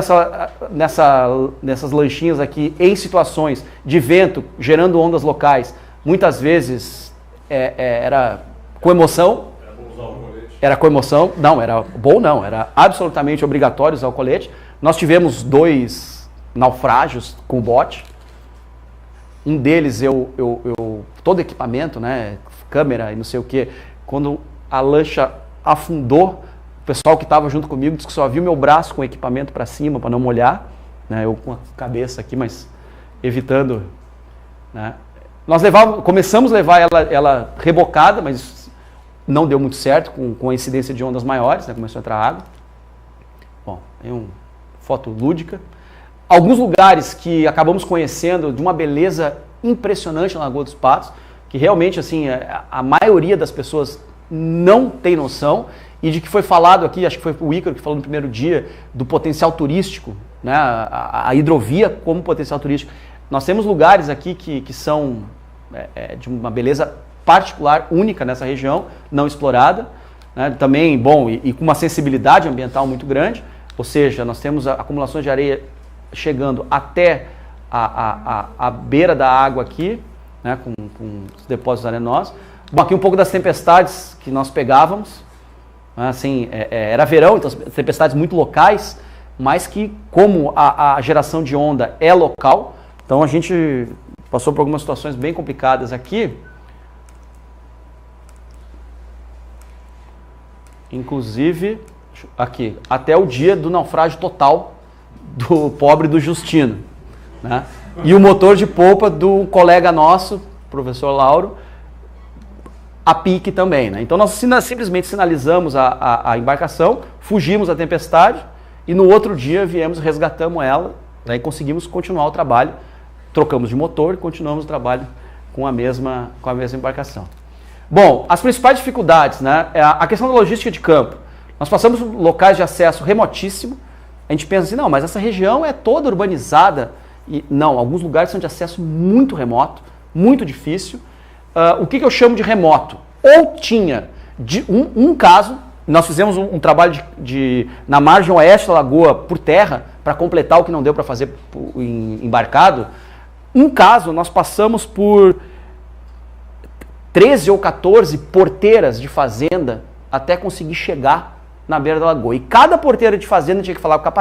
nessas lanchinhas aqui, em situações de vento, gerando ondas locais, muitas vezes era com emoção. Era com emoção, não, era bom não, era absolutamente obrigatório usar o colete. Nós tivemos 2 naufrágios com bote. Um deles, todo equipamento, né, câmera e não sei o que, quando a lancha afundou, o pessoal que estava junto comigo disse que só viu meu braço com o equipamento para cima, para não molhar, né, eu com a cabeça aqui, mas evitando. Né. Nós começamos a levar ela rebocada, mas não deu muito certo com a incidência de ondas maiores, né, começou a entrar água. Bom, tem uma foto lúdica. Alguns lugares que acabamos conhecendo de uma beleza impressionante na Lagoa dos Patos, que realmente assim, a maioria das pessoas não tem noção, e de que foi falado aqui, acho que foi o Ícaro que falou no primeiro dia, do potencial turístico, né, a hidrovia como potencial turístico. Nós temos lugares aqui que são de uma beleza particular, única nessa região, não explorada, né, também, bom, e com uma sensibilidade ambiental muito grande, ou seja, nós temos acumulações de areia chegando até a beira da água aqui, né, com os depósitos arenosos. Bom, aqui um pouco das tempestades que nós pegávamos, né, assim, era verão, então tempestades muito locais, mas que como a geração de onda é local, então a gente passou por algumas situações bem complicadas aqui. Inclusive, aqui, até o dia do naufrágio total do pobre do Justino, né? E o motor de polpa do colega nosso, professor Lauro, a pique também, né? Então nós simplesmente sinalizamos a embarcação, fugimos da tempestade e no outro dia viemos, resgatamos ela, né, e conseguimos continuar o trabalho, trocamos de motor e continuamos o trabalho com a mesma embarcação. Bom, as principais dificuldades, né? A questão da logística de campo. Nós passamos locais de acesso remotíssimo, a gente pensa assim, não, mas essa região é toda urbanizada. E, não, alguns lugares são de acesso muito remoto, muito difícil. O que eu chamo de remoto? Ou tinha um caso, nós fizemos um trabalho na margem oeste da lagoa por terra, para completar o que não deu para fazer embarcado. Um caso, nós passamos por 13 ou 14 porteiras de fazenda até conseguir chegar na beira da lagoa. E cada porteira de fazenda tinha que falar com o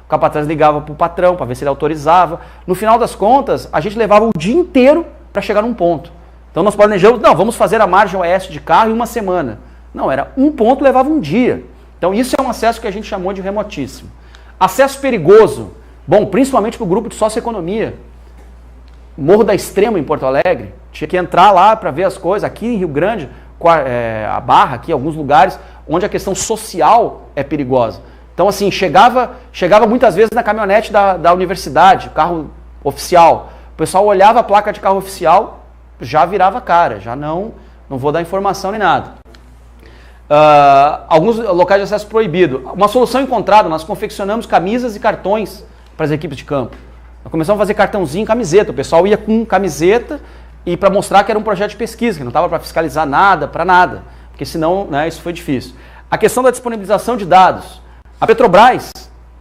capataz ligava para o patrão para ver se ele autorizava. No final das contas, a gente levava o dia inteiro para chegar num ponto. Então nós planejamos, não, vamos fazer a margem oeste de carro em uma semana. Não, era um ponto, levava um dia. Então isso é um acesso que a gente chamou de remotíssimo. Acesso perigoso, bom, principalmente para o grupo de socioeconomia. Morro da Extrema, em Porto Alegre, tinha que entrar lá para ver as coisas. Aqui em Rio Grande, a Barra, aqui, alguns lugares onde a questão social é perigosa. Então, assim, chegava muitas vezes na caminhonete da universidade, carro oficial. O pessoal olhava a placa de carro oficial, já virava cara, já não vou dar informação nem nada. Alguns locais de acesso proibido. Uma solução encontrada, nós confeccionamos camisas e cartões para as equipes de campo. Nós começamos a fazer cartãozinho e camiseta. O pessoal ia com camiseta e para mostrar que era um projeto de pesquisa, que não estava para fiscalizar nada, para nada. Porque senão, né, isso foi difícil. A questão da disponibilização de dados. A Petrobras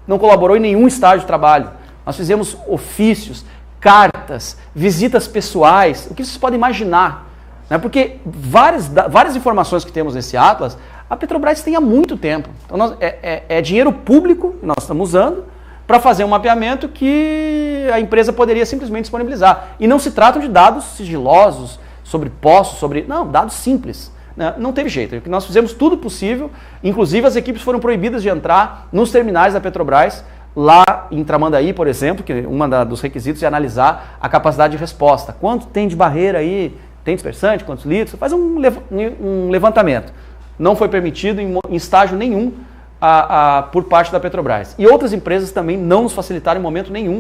não colaborou em nenhum estágio de trabalho. Nós fizemos ofícios, cartas, visitas pessoais, o que vocês podem imaginar. Né? Porque várias informações que temos nesse Atlas, a Petrobras tem há muito tempo. Então é dinheiro público que nós estamos usando para fazer um mapeamento que a empresa poderia simplesmente disponibilizar. E não se tratam de dados sigilosos, sobre poços, não, dados simples. Né? Não teve jeito. Nós fizemos tudo possível, inclusive as equipes foram proibidas de entrar nos terminais da Petrobras, lá em Tramandaí, por exemplo, que dos requisitos é analisar a capacidade de resposta. Quanto tem de barreira aí? Tem dispersante? Quantos litros? Faz um levantamento. Não foi permitido em estágio nenhum por parte da Petrobras. E outras empresas também não nos facilitaram em momento nenhum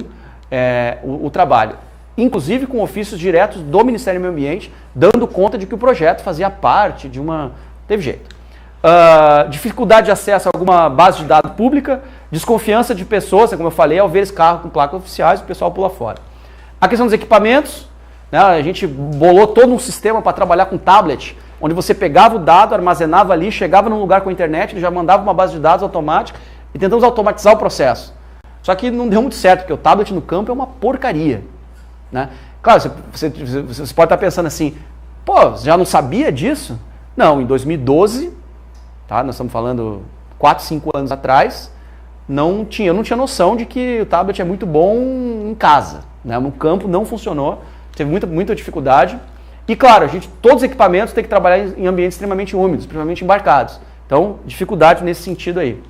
o trabalho. Inclusive com ofícios diretos do Ministério do Meio Ambiente, dando conta de que o projeto fazia parte de uma... Teve jeito. Dificuldade de acesso a alguma base de dados pública, desconfiança de pessoas, como eu falei, ao ver esse carro com placas oficiais, o pessoal pula fora. A questão dos equipamentos, né, a gente bolou todo um sistema para trabalhar com tablet, onde você pegava o dado, armazenava ali, chegava num lugar com a internet, ele já mandava uma base de dados automática e tentamos automatizar o processo. Só que não deu muito certo, porque o tablet no campo é uma porcaria. Né? Claro, você pode estar pensando assim, pô, já não sabia disso? Não, em 2012, tá, nós estamos falando 4, 5 anos atrás, eu não tinha noção de que o tablet é muito bom em casa. Né? No campo não funcionou, teve muita dificuldade. E claro, todos os equipamentos têm que trabalhar em ambientes extremamente úmidos, principalmente embarcados. Então, dificuldade nesse sentido aí.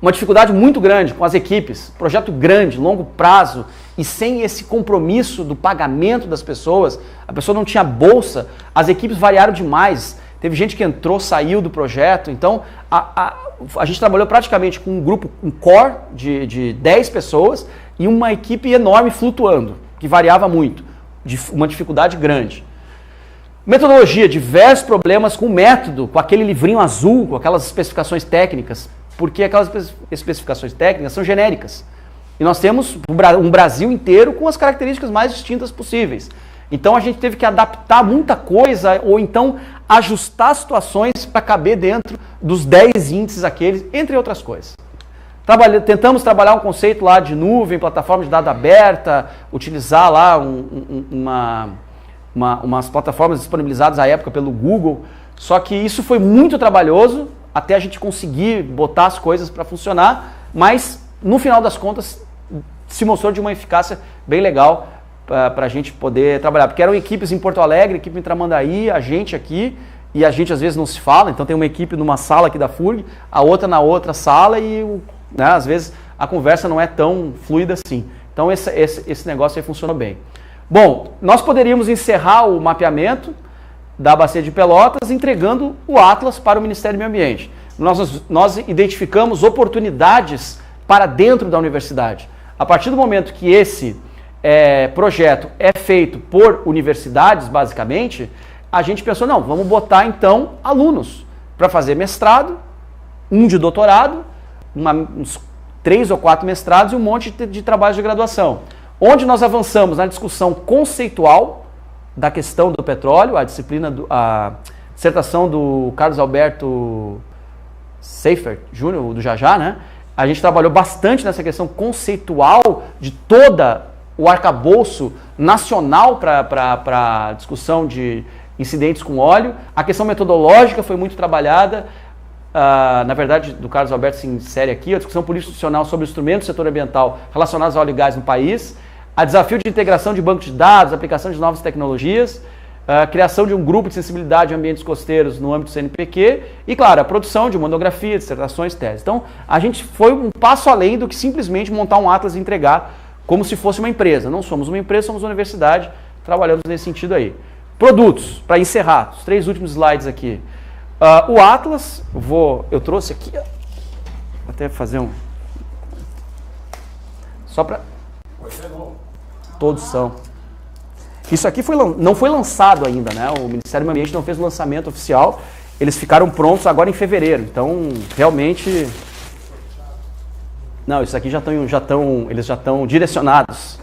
Uma dificuldade muito grande com as equipes, projeto grande, longo prazo, e sem esse compromisso do pagamento das pessoas, a pessoa não tinha bolsa, as equipes variaram demais, teve gente que entrou, saiu do projeto, então a gente trabalhou praticamente com um grupo, um core de 10 pessoas e uma equipe enorme flutuando, que variava muito, uma dificuldade grande. Metodologia, diversos problemas com o método, com aquele livrinho azul, com aquelas especificações técnicas, porque aquelas especificações técnicas são genéricas. E nós temos um Brasil inteiro com as características mais distintas possíveis. Então a gente teve que adaptar muita coisa, ou então ajustar situações para caber dentro dos 10 índices aqueles, entre outras coisas. Tentamos trabalhar um conceito lá de nuvem, plataforma de dados aberta, utilizar lá umas plataformas disponibilizadas à época pelo Google, só que isso foi muito trabalhoso até a gente conseguir botar as coisas para funcionar, mas no final das contas se mostrou de uma eficácia bem legal para a gente poder trabalhar, porque eram equipes em Porto Alegre, equipe em Tramandaí, a gente aqui, e a gente às vezes não se fala, então tem uma equipe numa sala aqui da FURG, a outra na outra sala e né, às vezes a conversa não é tão fluida assim. Então esse negócio aí funcionou bem. Bom, nós poderíamos encerrar o mapeamento da Bacia de Pelotas, entregando o Atlas para o Ministério do Meio Ambiente. Nós identificamos oportunidades para dentro da universidade. A partir do momento que esse projeto é feito por universidades, basicamente, a gente pensou, não, vamos botar então alunos para fazer mestrado, um de doutorado, uns 3 ou 4 mestrados e um monte de trabalhos de graduação. Onde nós avançamos na discussão conceitual da questão do petróleo, a dissertação do Carlos Alberto Seifert Júnior, do Jajá, né? A gente trabalhou bastante nessa questão conceitual de toda o arcabouço nacional para a discussão de incidentes com óleo. A questão metodológica foi muito trabalhada, na verdade, do Carlos Alberto se insere aqui, a discussão político-institucional sobre instrumentos do setor ambiental relacionados ao óleo e gás no país, a desafio de integração de bancos de dados, aplicação de novas tecnologias, a criação de um grupo de sensibilidade em ambientes costeiros no âmbito do CNPq e, claro, a produção de monografia, dissertações, teses. Então, a gente foi um passo além do que simplesmente montar um atlas e entregar como se fosse uma empresa. Não somos uma empresa, somos uma universidade, trabalhamos nesse sentido aí. Produtos, para encerrar, os 3 últimos slides aqui. O Atlas, eu trouxe aqui, vou até fazer um... Só para... Todos são. Isso aqui não foi lançado ainda, né? O Ministério do Meio Ambiente não fez o lançamento oficial. Eles ficaram prontos agora em fevereiro. Então, realmente... Não, isso aqui eles já estão direcionados.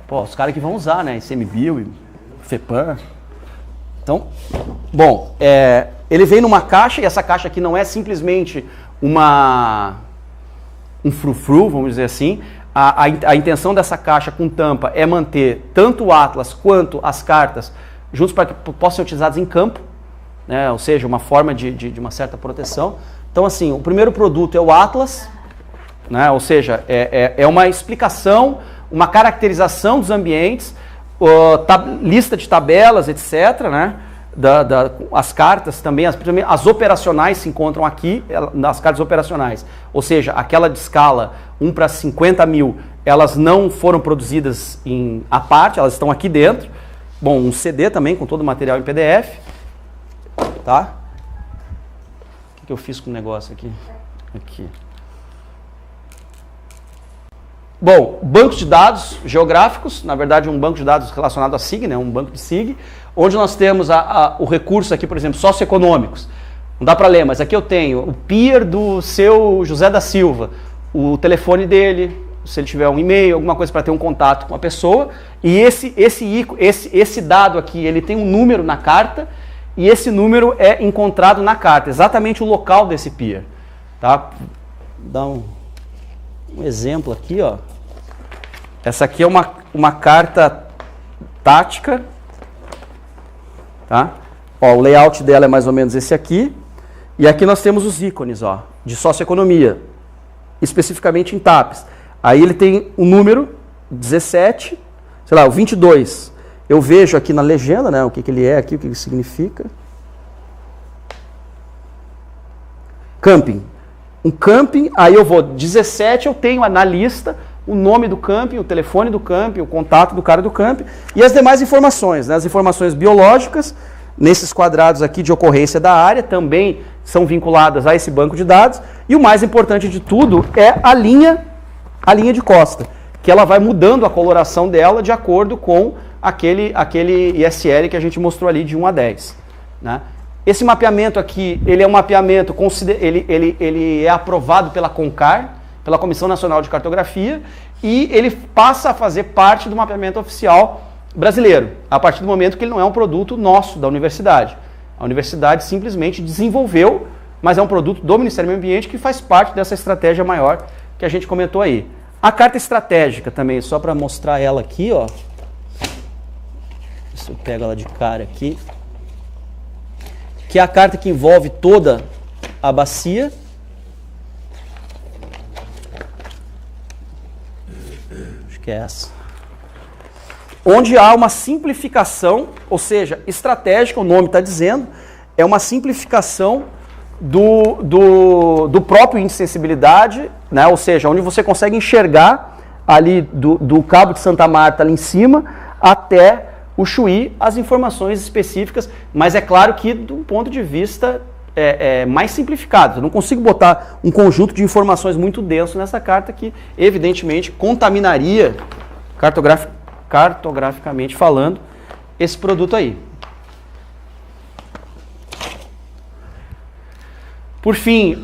Pô, os caras que vão usar, né? ICMBio e FEPAM. Então, bom, ele vem numa caixa, e essa caixa aqui não é simplesmente um frufru, vamos dizer assim. A intenção dessa caixa com tampa é manter tanto o Atlas quanto as cartas juntos para que possam ser utilizados em campo, né? Ou seja, uma forma de uma certa proteção. Então, assim, o primeiro produto é o Atlas, né? Ou seja, é uma explicação, uma caracterização dos ambientes, lista de tabelas, etc., né? As cartas também, as operacionais se encontram aqui, nas cartas operacionais. Ou seja, aquela de escala 1 para 50 mil, elas não foram produzidas à parte, elas estão aqui dentro. Bom, um CD também com todo o material em PDF. Tá? O que eu fiz com o negócio aqui? Aqui. Bom, banco de dados geográficos, na verdade um banco de dados relacionado a SIG, né, um banco de SIG, onde nós temos o recurso aqui, por exemplo, socioeconômicos. Não dá para ler, mas aqui eu tenho o PIR do seu José da Silva, o telefone dele, se ele tiver um e-mail, alguma coisa para ter um contato com a pessoa, e esse dado aqui, ele tem um número na carta, e esse número é encontrado na carta, exatamente o local desse PIR. Tá? Dá um exemplo aqui, ó. Essa aqui é uma carta tática, tá? Ó, o layout dela é mais ou menos esse aqui, e aqui nós temos os ícones, ó, de socioeconomia, especificamente em TAPES. Aí ele tem o número 17, sei lá, o 22. Eu vejo aqui na legenda, né, o que ele é aqui, o que ele significa. Camping. Um camping, aí eu vou, 17 eu tenho na lista o nome do camping, o telefone do camping, o contato do cara do camping e as demais informações, né? As informações biológicas, nesses quadrados aqui de ocorrência da área, também são vinculadas a esse banco de dados. E o mais importante de tudo é a linha de costa, que ela vai mudando a coloração dela de acordo com aquele ISL que a gente mostrou ali de 1 a 10. Né? Esse mapeamento aqui, ele é um mapeamento, ele é aprovado pela CONCAR, pela Comissão Nacional de Cartografia, e ele passa a fazer parte do mapeamento oficial brasileiro, a partir do momento que ele não é um produto nosso, da universidade. A universidade simplesmente desenvolveu, mas é um produto do Ministério do Meio Ambiente que faz parte dessa estratégia maior que a gente comentou aí. A carta estratégica também, só para mostrar ela aqui, ó. Se eu pego ela de cara aqui. Que é a carta que envolve toda a bacia. Acho que é essa. Onde há uma simplificação, ou seja, estratégica, o nome está dizendo, é uma simplificação do próprio índice de sensibilidade, né? Ou seja, onde você consegue enxergar ali do Cabo de Santa Marta ali em cima até o Chuí as informações específicas, mas é claro que do ponto de vista mais simplificado. Eu não consigo botar um conjunto de informações muito denso nessa carta que, evidentemente, contaminaria, cartograficamente falando, esse produto aí. Por fim,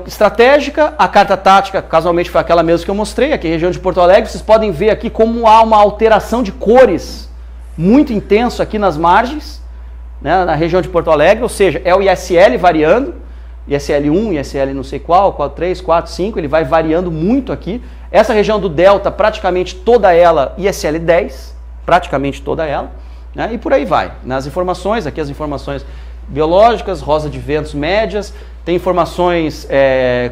estratégica, a carta tática, casualmente foi aquela mesmo que eu mostrei, aqui região de Porto Alegre. Vocês podem ver aqui como há uma alteração de cores muito intenso aqui nas margens, né, na região de Porto Alegre, ou seja, é o ISL variando, ISL 1, ISL não sei qual 3, 4, 5, ele vai variando muito aqui. Essa região do delta, praticamente toda ela, ISL 10, praticamente toda ela, né, e por aí vai. Nas informações, aqui as informações biológicas, rosa de ventos médias, tem informações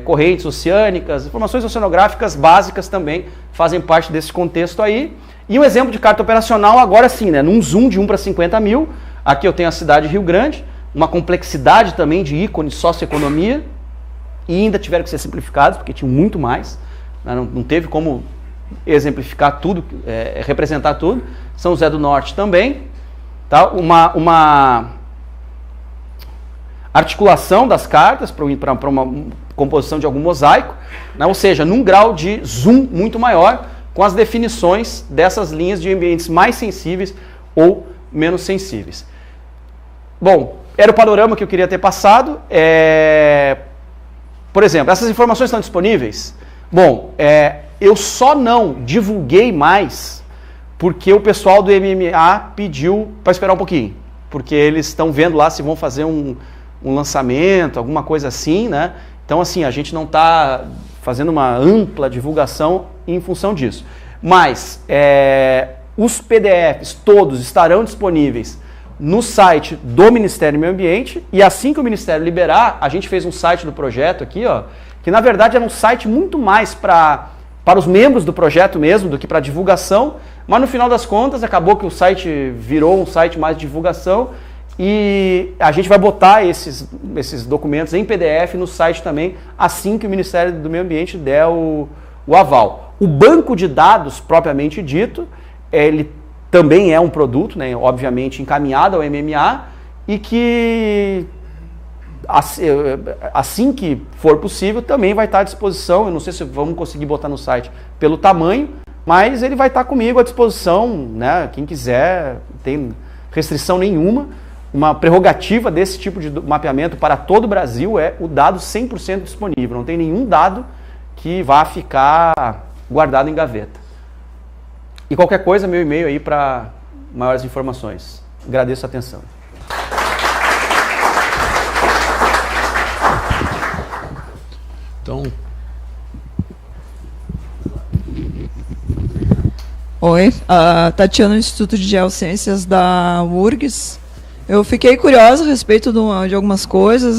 correntes oceânicas, informações oceanográficas básicas também fazem parte desse contexto aí. E um exemplo de carta operacional agora sim, né, num zoom de 1 para 50 mil, aqui eu tenho a cidade de Rio Grande, uma complexidade também de ícones socioeconomia, e ainda tiveram que ser simplificados, porque tinham muito mais, né, não teve como exemplificar tudo, representar tudo. São José do Norte também, tá? Uma articulação das cartas para uma composição de algum mosaico, né? Ou seja, num grau de zoom muito maior, com as definições dessas linhas de ambientes mais sensíveis ou menos sensíveis. Bom, era o panorama que eu queria ter passado. Por exemplo, essas informações estão disponíveis? Bom, eu só não divulguei mais porque o pessoal do MMA pediu para esperar um pouquinho, porque eles estão vendo lá se vão fazer um lançamento, alguma coisa assim, né? Então, assim, a gente não está fazendo uma ampla divulgação em função disso. Mas os PDFs todos estarão disponíveis no site do Ministério do Meio Ambiente, e assim que o Ministério liberar, a gente fez um site do projeto aqui, ó, que na verdade era um site muito mais para os membros do projeto mesmo, do que para divulgação, mas no final das contas acabou que o site virou um site mais de divulgação, e a gente vai botar esses documentos em PDF no site também, assim que o Ministério do Meio Ambiente der o aval. O banco de dados, propriamente dito, ele também é um produto, né, obviamente encaminhado ao MMA, e que assim que for possível também vai estar à disposição. Eu não sei se vamos conseguir botar no site pelo tamanho, mas ele vai estar comigo à disposição, né, quem quiser, não tem restrição nenhuma. Uma prerrogativa desse tipo de mapeamento para todo o Brasil é o dado 100% disponível, não tem nenhum dado que vá ficar guardado em gaveta. E qualquer coisa, meu e-mail aí para maiores informações. Agradeço a atenção. Então... Oi, a Tatiana do Instituto de Geociências da URGS. Eu fiquei curiosa a respeito de algumas coisas.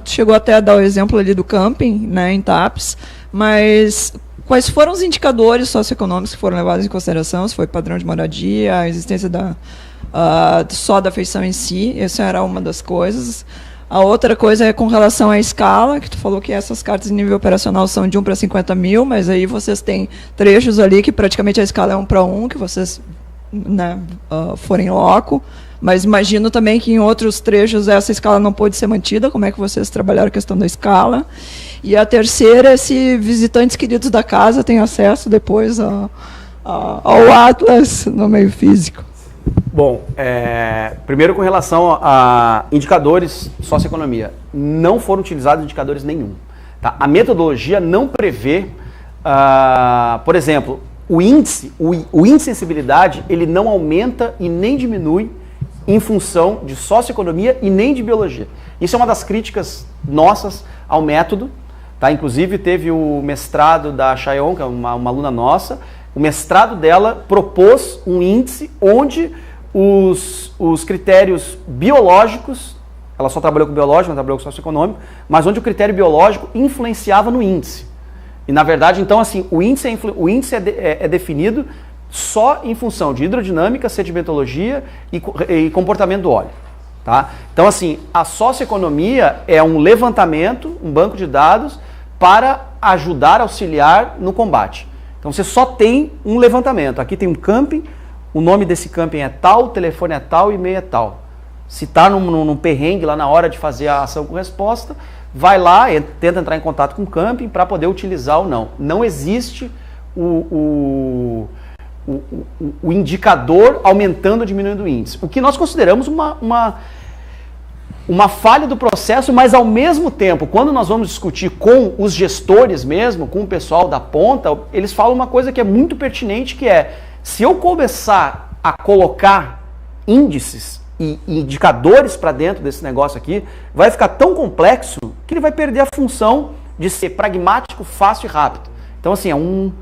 Chegou até a dar o exemplo ali do camping, né, em TAPS, mas quais foram os indicadores socioeconômicos que foram levados em consideração? Se foi padrão de moradia, a existência só da feição em si, essa era uma das coisas. A outra coisa é com relação à escala, que tu falou que essas cartas em nível operacional são de 1 para 50 mil, mas aí vocês têm trechos ali que praticamente a escala é 1 para 1, que vocês, né, forem loco. Mas imagino também que em outros trechos essa escala não pôde ser mantida. Como é que vocês trabalharam a questão da escala? E a terceira é se visitantes queridos da casa têm acesso depois ao Atlas no meio físico. Bom, primeiro com relação a indicadores socioeconomia, não foram utilizados indicadores nenhum. Tá? A metodologia não prevê, por exemplo, o índice de sensibilidade, ele não aumenta e nem diminui em função de socioeconomia e nem de biologia. Isso é uma das críticas nossas ao método. Tá? Inclusive teve o mestrado da Chayon, que é uma aluna nossa, o mestrado dela propôs um índice onde os critérios biológicos, ela só trabalhou com biológico, não trabalhou com socioeconômico, mas onde o critério biológico influenciava no índice. E na verdade, então, assim, o índice é definido só em função de hidrodinâmica, sedimentologia e comportamento do óleo. Tá? Então, assim, a socioeconomia é um levantamento, um banco de dados para ajudar, auxiliar no combate. Então, você só tem um levantamento. Aqui tem um camping, o nome desse camping é tal, o telefone é tal, o e-mail é tal. Se está num perrengue lá na hora de fazer a ação com resposta, vai lá, tenta entrar em contato com o camping para poder utilizar ou não. Não existe o indicador aumentando ou diminuindo o índice. O que nós consideramos uma falha do processo, mas ao mesmo tempo, quando nós vamos discutir com os gestores mesmo, com o pessoal da ponta, eles falam uma coisa que é muito pertinente, que é, se eu começar a colocar índices e indicadores para dentro desse negócio aqui, vai ficar tão complexo que ele vai perder a função de ser pragmático, fácil e rápido. Então, assim, é um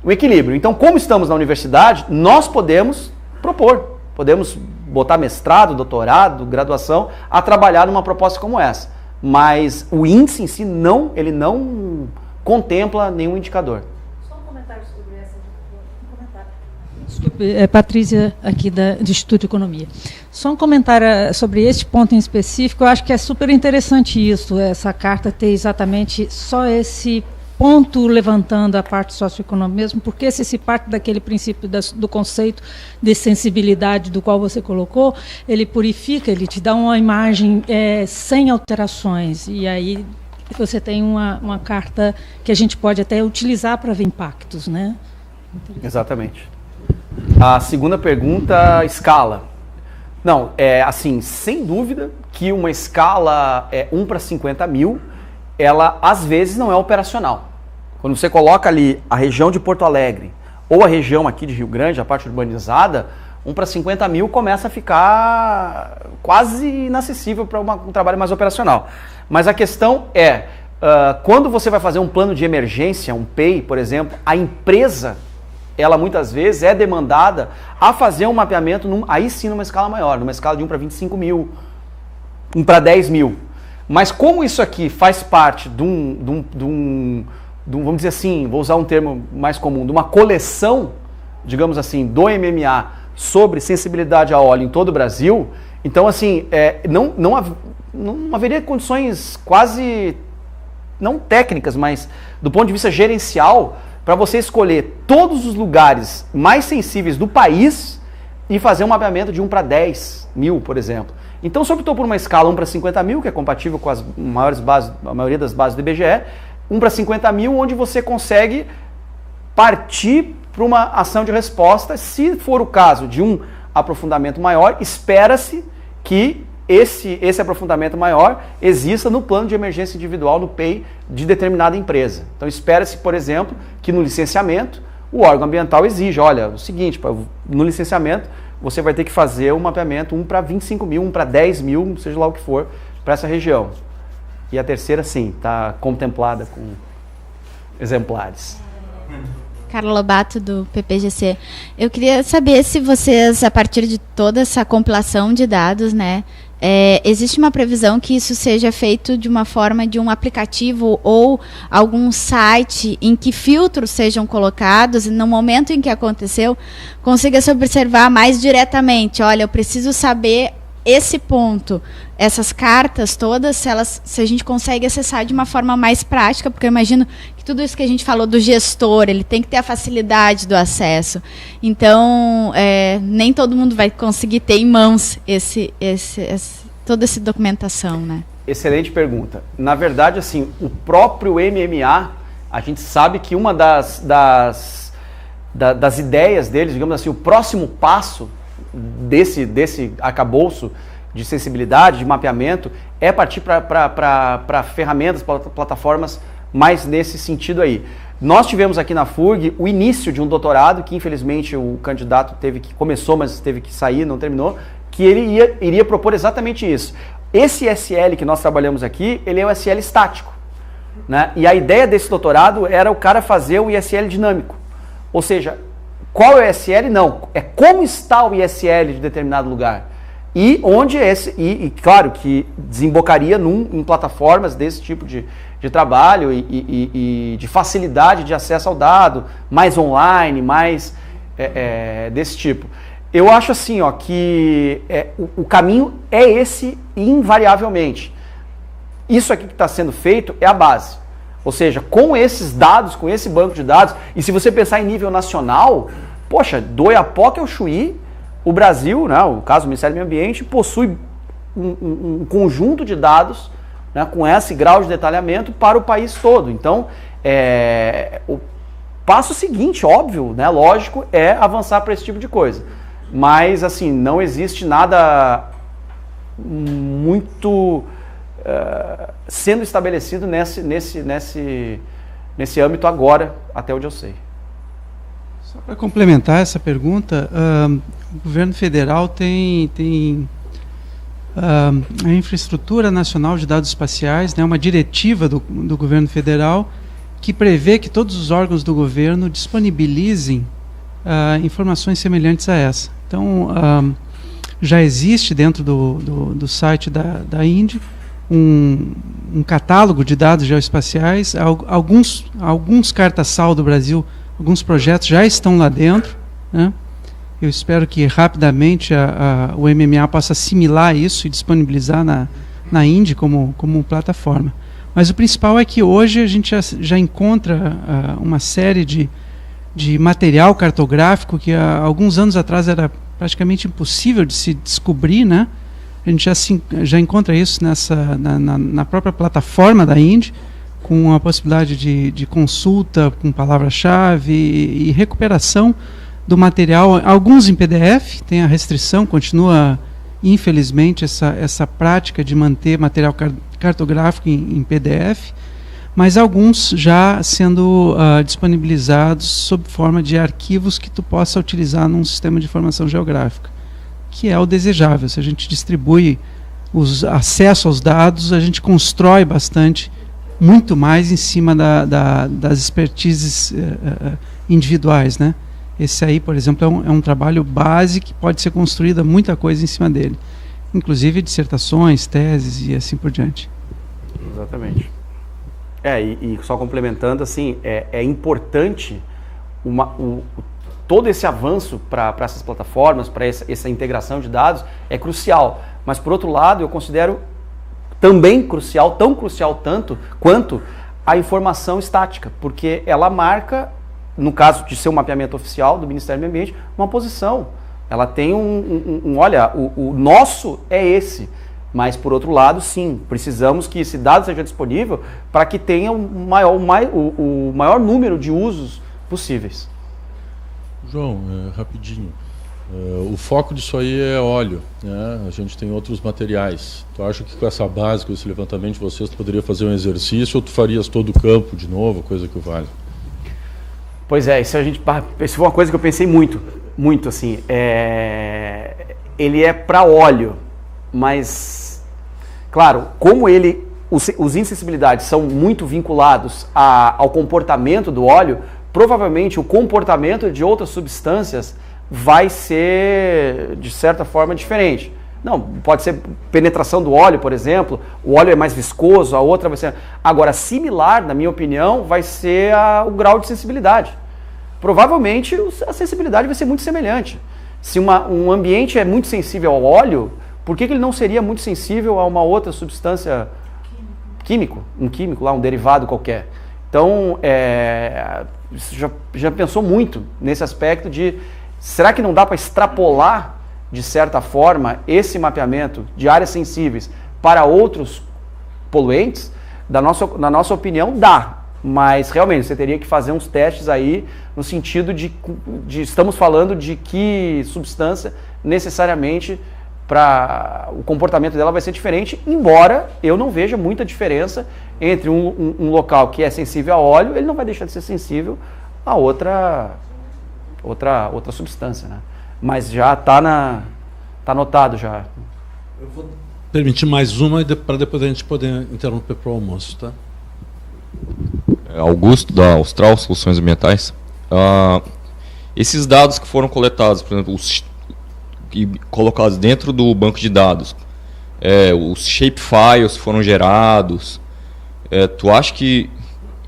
equilíbrio. Então, como estamos na universidade, nós podemos propor, podemos botar mestrado, doutorado, graduação, a trabalhar numa proposta como essa. Mas o índice em si, ele não contempla nenhum indicador. Só um comentário sobre essa. Desculpe, Patrícia, aqui do Instituto de Economia. Só um comentário sobre este ponto em específico. Eu acho que é super interessante isso, essa carta ter exatamente só esse ponto levantando a parte socioeconômica mesmo, porque se parte daquele princípio do conceito de sensibilidade do qual você colocou, ele purifica, ele te dá uma imagem sem alterações, e aí você tem uma carta que a gente pode até utilizar para ver impactos, né? Exatamente. A segunda pergunta, escala. Não, assim, sem dúvida que uma escala 1 para 50 mil, ela às vezes não é operacional. Quando você coloca ali a região de Porto Alegre ou a região aqui de Rio Grande, a parte urbanizada, 1 para 50 mil começa a ficar quase inacessível para um trabalho mais operacional. Mas a questão é, quando você vai fazer um plano de emergência, um PEI, por exemplo, a empresa, ela muitas vezes é demandada a fazer um mapeamento, aí sim numa escala maior, numa escala de 1 para 25 mil, 1 para 10 mil. Mas como isso aqui faz parte de vamos dizer assim, vou usar um termo mais comum, de uma coleção, digamos assim, do MMA sobre sensibilidade a óleo em todo o Brasil, então assim, não haveria condições quase, não técnicas, mas do ponto de vista gerencial, para você escolher todos os lugares mais sensíveis do país e fazer um mapeamento de 1 para 10 mil, por exemplo. Então, se optou por uma escala 1 para 50 mil, que é compatível com as maiores bases, a maioria das bases do IBGE, 1 para 50 mil, onde você consegue partir para uma ação de resposta. Se for o caso de um aprofundamento maior, espera-se que esse aprofundamento maior exista no plano de emergência individual, no PEI, de determinada empresa. Então, espera-se, por exemplo, que no licenciamento, o órgão ambiental exija, olha, o seguinte, no licenciamento, você vai ter que fazer um mapeamento 1 para 25 mil, 1 para 10 mil, seja lá o que for, para essa região. E a terceira, sim, está contemplada com exemplares. Carla Lobato, do PPGC. Eu queria saber se vocês, a partir de toda essa compilação de dados, né, existe uma previsão que isso seja feito de uma forma de um aplicativo ou algum site em que filtros sejam colocados e no momento em que aconteceu, consiga se observar mais diretamente. Olha, eu preciso saber esse ponto, essas cartas todas, se a gente consegue acessar de uma forma mais prática, porque eu imagino que tudo isso que a gente falou do gestor, ele tem que ter a facilidade do acesso. Então, nem todo mundo vai conseguir ter em mãos toda essa documentação, né? Excelente pergunta. Na verdade, assim, o próprio MMA, a gente sabe que uma das ideias deles, digamos assim, o próximo passo desse arcabouço de sensibilidade, de mapeamento, é partir para ferramentas, plataformas mais nesse sentido aí. Nós tivemos aqui na FURG o início de um doutorado, que infelizmente o candidato começou, mas teve que sair, não terminou, que ele iria propor exatamente isso. Esse ISL que nós trabalhamos aqui, ele é o ISL estático, né? E a ideia desse doutorado era o cara fazer o ISL dinâmico, ou seja, qual é o ISL? Não. É como está o ISL de determinado lugar. E onde e claro que desembocaria em plataformas desse tipo de trabalho e de facilidade de acesso ao dado, mais online, mais desse tipo. Eu acho assim, ó, que o caminho é esse invariavelmente. Isso aqui que está sendo feito é a base. Ou seja, com esses dados, com esse banco de dados, e se você pensar em nível nacional, poxa, do Oiapoque ao Chuí, o Brasil, né, o caso do Ministério do Meio Ambiente, possui um conjunto de dados, né, com esse grau de detalhamento para o país todo. Então, o passo seguinte, óbvio, né, lógico, é avançar para esse tipo de coisa. Mas, assim, não existe nada muito sendo estabelecido nesse âmbito agora, até onde eu sei. Só para complementar essa pergunta, o governo federal tem a Infraestrutura Nacional de Dados Espaciais, né, uma diretiva do governo federal que prevê que todos os órgãos do governo disponibilizem informações semelhantes a essa. Então, já existe dentro do site da INDE um catálogo de dados geoespaciais. Alguns carta-sal do Brasil, alguns projetos já estão lá dentro, né? Eu espero que rapidamente o MMA possa assimilar isso e disponibilizar na INDE como plataforma. Mas o principal é que hoje a gente já encontra uma série de material cartográfico que há alguns anos atrás era praticamente impossível de se descobrir, né? A gente já encontra isso na própria plataforma da INDE, com a possibilidade de consulta com palavra-chave e recuperação do material, alguns em PDF, tem a restrição, continua infelizmente essa prática de manter material cartográfico em PDF, mas alguns já sendo disponibilizados sob forma de arquivos que tu possa utilizar num sistema de informação geográfica, que é o desejável. Se a gente distribui acesso aos dados, a gente constrói muito mais em cima das expertises individuais, né? Esse aí, por exemplo, é um trabalho base que pode ser construída muita coisa em cima dele, inclusive dissertações, teses e assim por diante. Exatamente. E só complementando, assim, é importante todo esse avanço para essas plataformas, para essa integração de dados, é crucial. Mas, por outro lado, eu considero também crucial, tão crucial tanto quanto a informação estática, porque ela marca, no caso de ser um mapeamento oficial do Ministério do Meio Ambiente, uma posição. Ela tem olha, o nosso é esse. Mas, por outro lado, sim, precisamos que esse dado seja disponível para que tenha o maior número de usos possíveis. João, rapidinho. O foco disso aí é óleo, né? A gente tem outros materiais. Tu acha que com essa base, com esse levantamento de vocês, tu poderia fazer um exercício ou tu farias todo o campo de novo, coisa que vale? Pois é, isso foi uma coisa que eu pensei muito, assim. Ele é para óleo, mas, claro, como os índices de sensibilidade são muito vinculados ao comportamento do óleo, provavelmente o comportamento de outras substâncias vai ser, de certa forma, diferente. Não, pode ser penetração do óleo, por exemplo, o óleo é mais viscoso, a outra vai ser... Agora, similar, na minha opinião, vai ser o grau de sensibilidade. Provavelmente a sensibilidade vai ser muito semelhante. Se um ambiente é muito sensível ao óleo, por que ele não seria muito sensível a uma outra substância químico? Um químico lá, um derivado qualquer. Então, já pensou muito nesse aspecto de... Será que não dá para extrapolar, de certa forma, esse mapeamento de áreas sensíveis para outros poluentes? Na nossa opinião, dá. Mas, realmente, você teria que fazer uns testes aí no sentido de estamos falando de que substância necessariamente o comportamento dela vai ser diferente, embora eu não veja muita diferença entre um local que é sensível a óleo, ele não vai deixar de ser sensível a outra substância, né? Mas já está anotado já. Eu vou permitir mais uma para depois a gente poder interromper para o almoço, tá? Augusto, da Austral Soluções Ambientais. Esses dados que foram coletados, por exemplo, e colocados dentro do banco de dados, os shapefiles foram gerados, tu acha que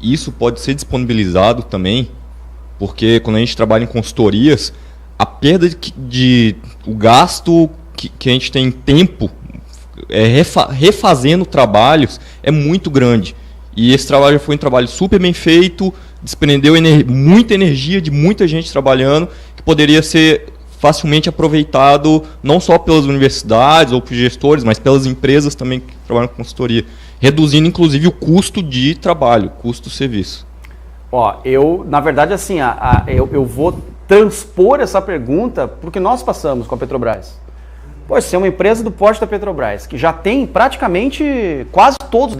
isso pode ser disponibilizado também? Porque quando a gente trabalha em consultorias, a perda o gasto que a gente tem em tempo refazendo trabalhos é muito grande. E esse trabalho foi um trabalho super bem feito, desprendeu muita energia de muita gente trabalhando, que poderia ser facilmente aproveitado não só pelas universidades ou por gestores, mas pelas empresas também que trabalham com consultoria, reduzindo inclusive o custo de trabalho, custo do serviço. Ó, na verdade, assim, eu vou transpor essa pergunta porque nós passamos com a Petrobras. Pode ser uma empresa do porte da Petrobras, que já tem praticamente quase todos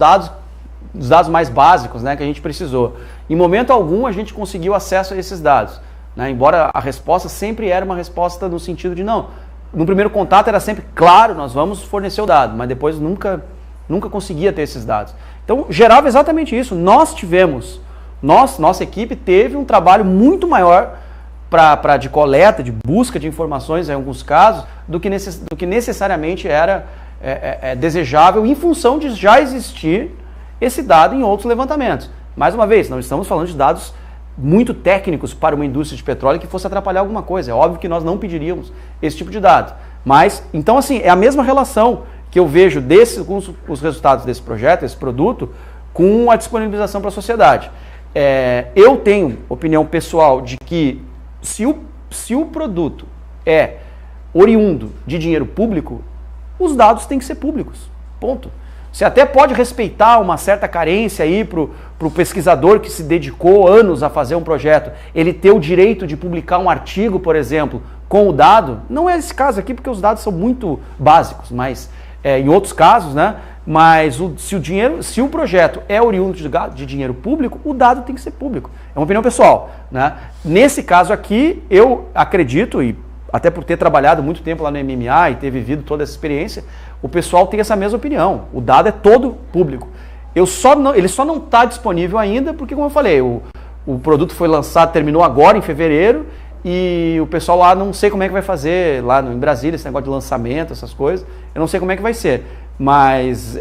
os dados mais básicos, né, que a gente precisou. Em momento algum a gente conseguiu acesso a esses dados, né, embora a resposta sempre era uma resposta no sentido de não, no primeiro contato era sempre claro, nós vamos fornecer o dado, mas depois nunca conseguia ter esses dados. Então gerava exatamente isso. Nossa equipe teve um trabalho muito maior de coleta, de busca de informações em alguns casos, do que necessariamente era desejável em função de já existir esse dado em outros levantamentos. Mais uma vez, não estamos falando de dados muito técnicos para uma indústria de petróleo que fosse atrapalhar alguma coisa. É óbvio que nós não pediríamos esse tipo de dado. Mas, então assim, é a mesma relação que eu vejo com os resultados desse projeto, desse produto, com a disponibilização para a sociedade. Eu tenho opinião pessoal de que se o produto é oriundo de dinheiro público, os dados têm que ser públicos. Ponto. Você até pode respeitar uma certa carência aí para o pesquisador que se dedicou anos a fazer um projeto, ele ter o direito de publicar um artigo, por exemplo, com o dado. Não é esse caso aqui, porque os dados são muito básicos, mas em outros casos, né? Mas se o projeto é oriundo de dinheiro público, o dado tem que ser público. É uma opinião pessoal, né? Nesse caso aqui, eu acredito, e até por ter trabalhado muito tempo lá no MMA e ter vivido toda essa experiência, o pessoal tem essa mesma opinião. O dado é todo público. Ele só não está disponível ainda porque, como eu falei, o produto foi lançado, terminou agora em fevereiro, e o pessoal lá não sei como é que vai fazer, lá em Brasília, esse negócio de lançamento, essas coisas, eu não sei como é que vai ser. Mas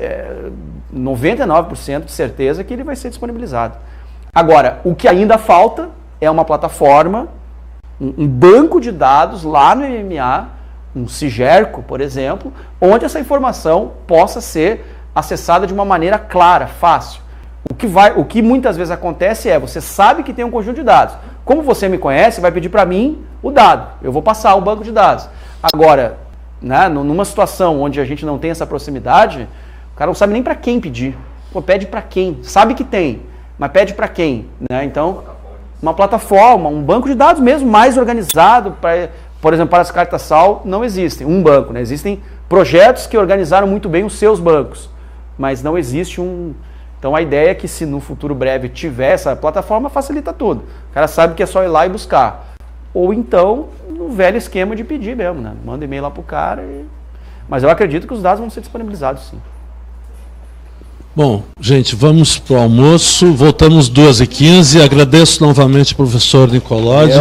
99% de certeza que ele vai ser disponibilizado. Agora, o que ainda falta é uma plataforma, um banco de dados lá no MMA, um Cigerco, por exemplo, onde essa informação possa ser acessada de uma maneira clara, fácil. O que muitas vezes acontece você sabe que tem um conjunto de dados. Como você me conhece, vai pedir para mim o dado. Eu vou passar o banco de dados. Agora, né, numa situação onde a gente não tem essa proximidade, o cara não sabe nem para quem pedir. Pô, pede para quem? Sabe que tem, mas pede para quem? Né? Então, uma plataforma, um banco de dados mesmo mais organizado, por exemplo, para as cartas SAL não existem um banco, né? Existem projetos que organizaram muito bem os seus bancos, mas não existe um... Então a ideia é que se no futuro breve tiver essa plataforma, facilita tudo. O cara sabe que é só ir lá e buscar. Ou então, no velho esquema de pedir mesmo, né? Manda e-mail lá pro cara. Mas eu acredito que os dados vão ser disponibilizados, sim. Bom, gente, vamos pro almoço. Voltamos 2h15. Agradeço novamente ao professor Nicolodi.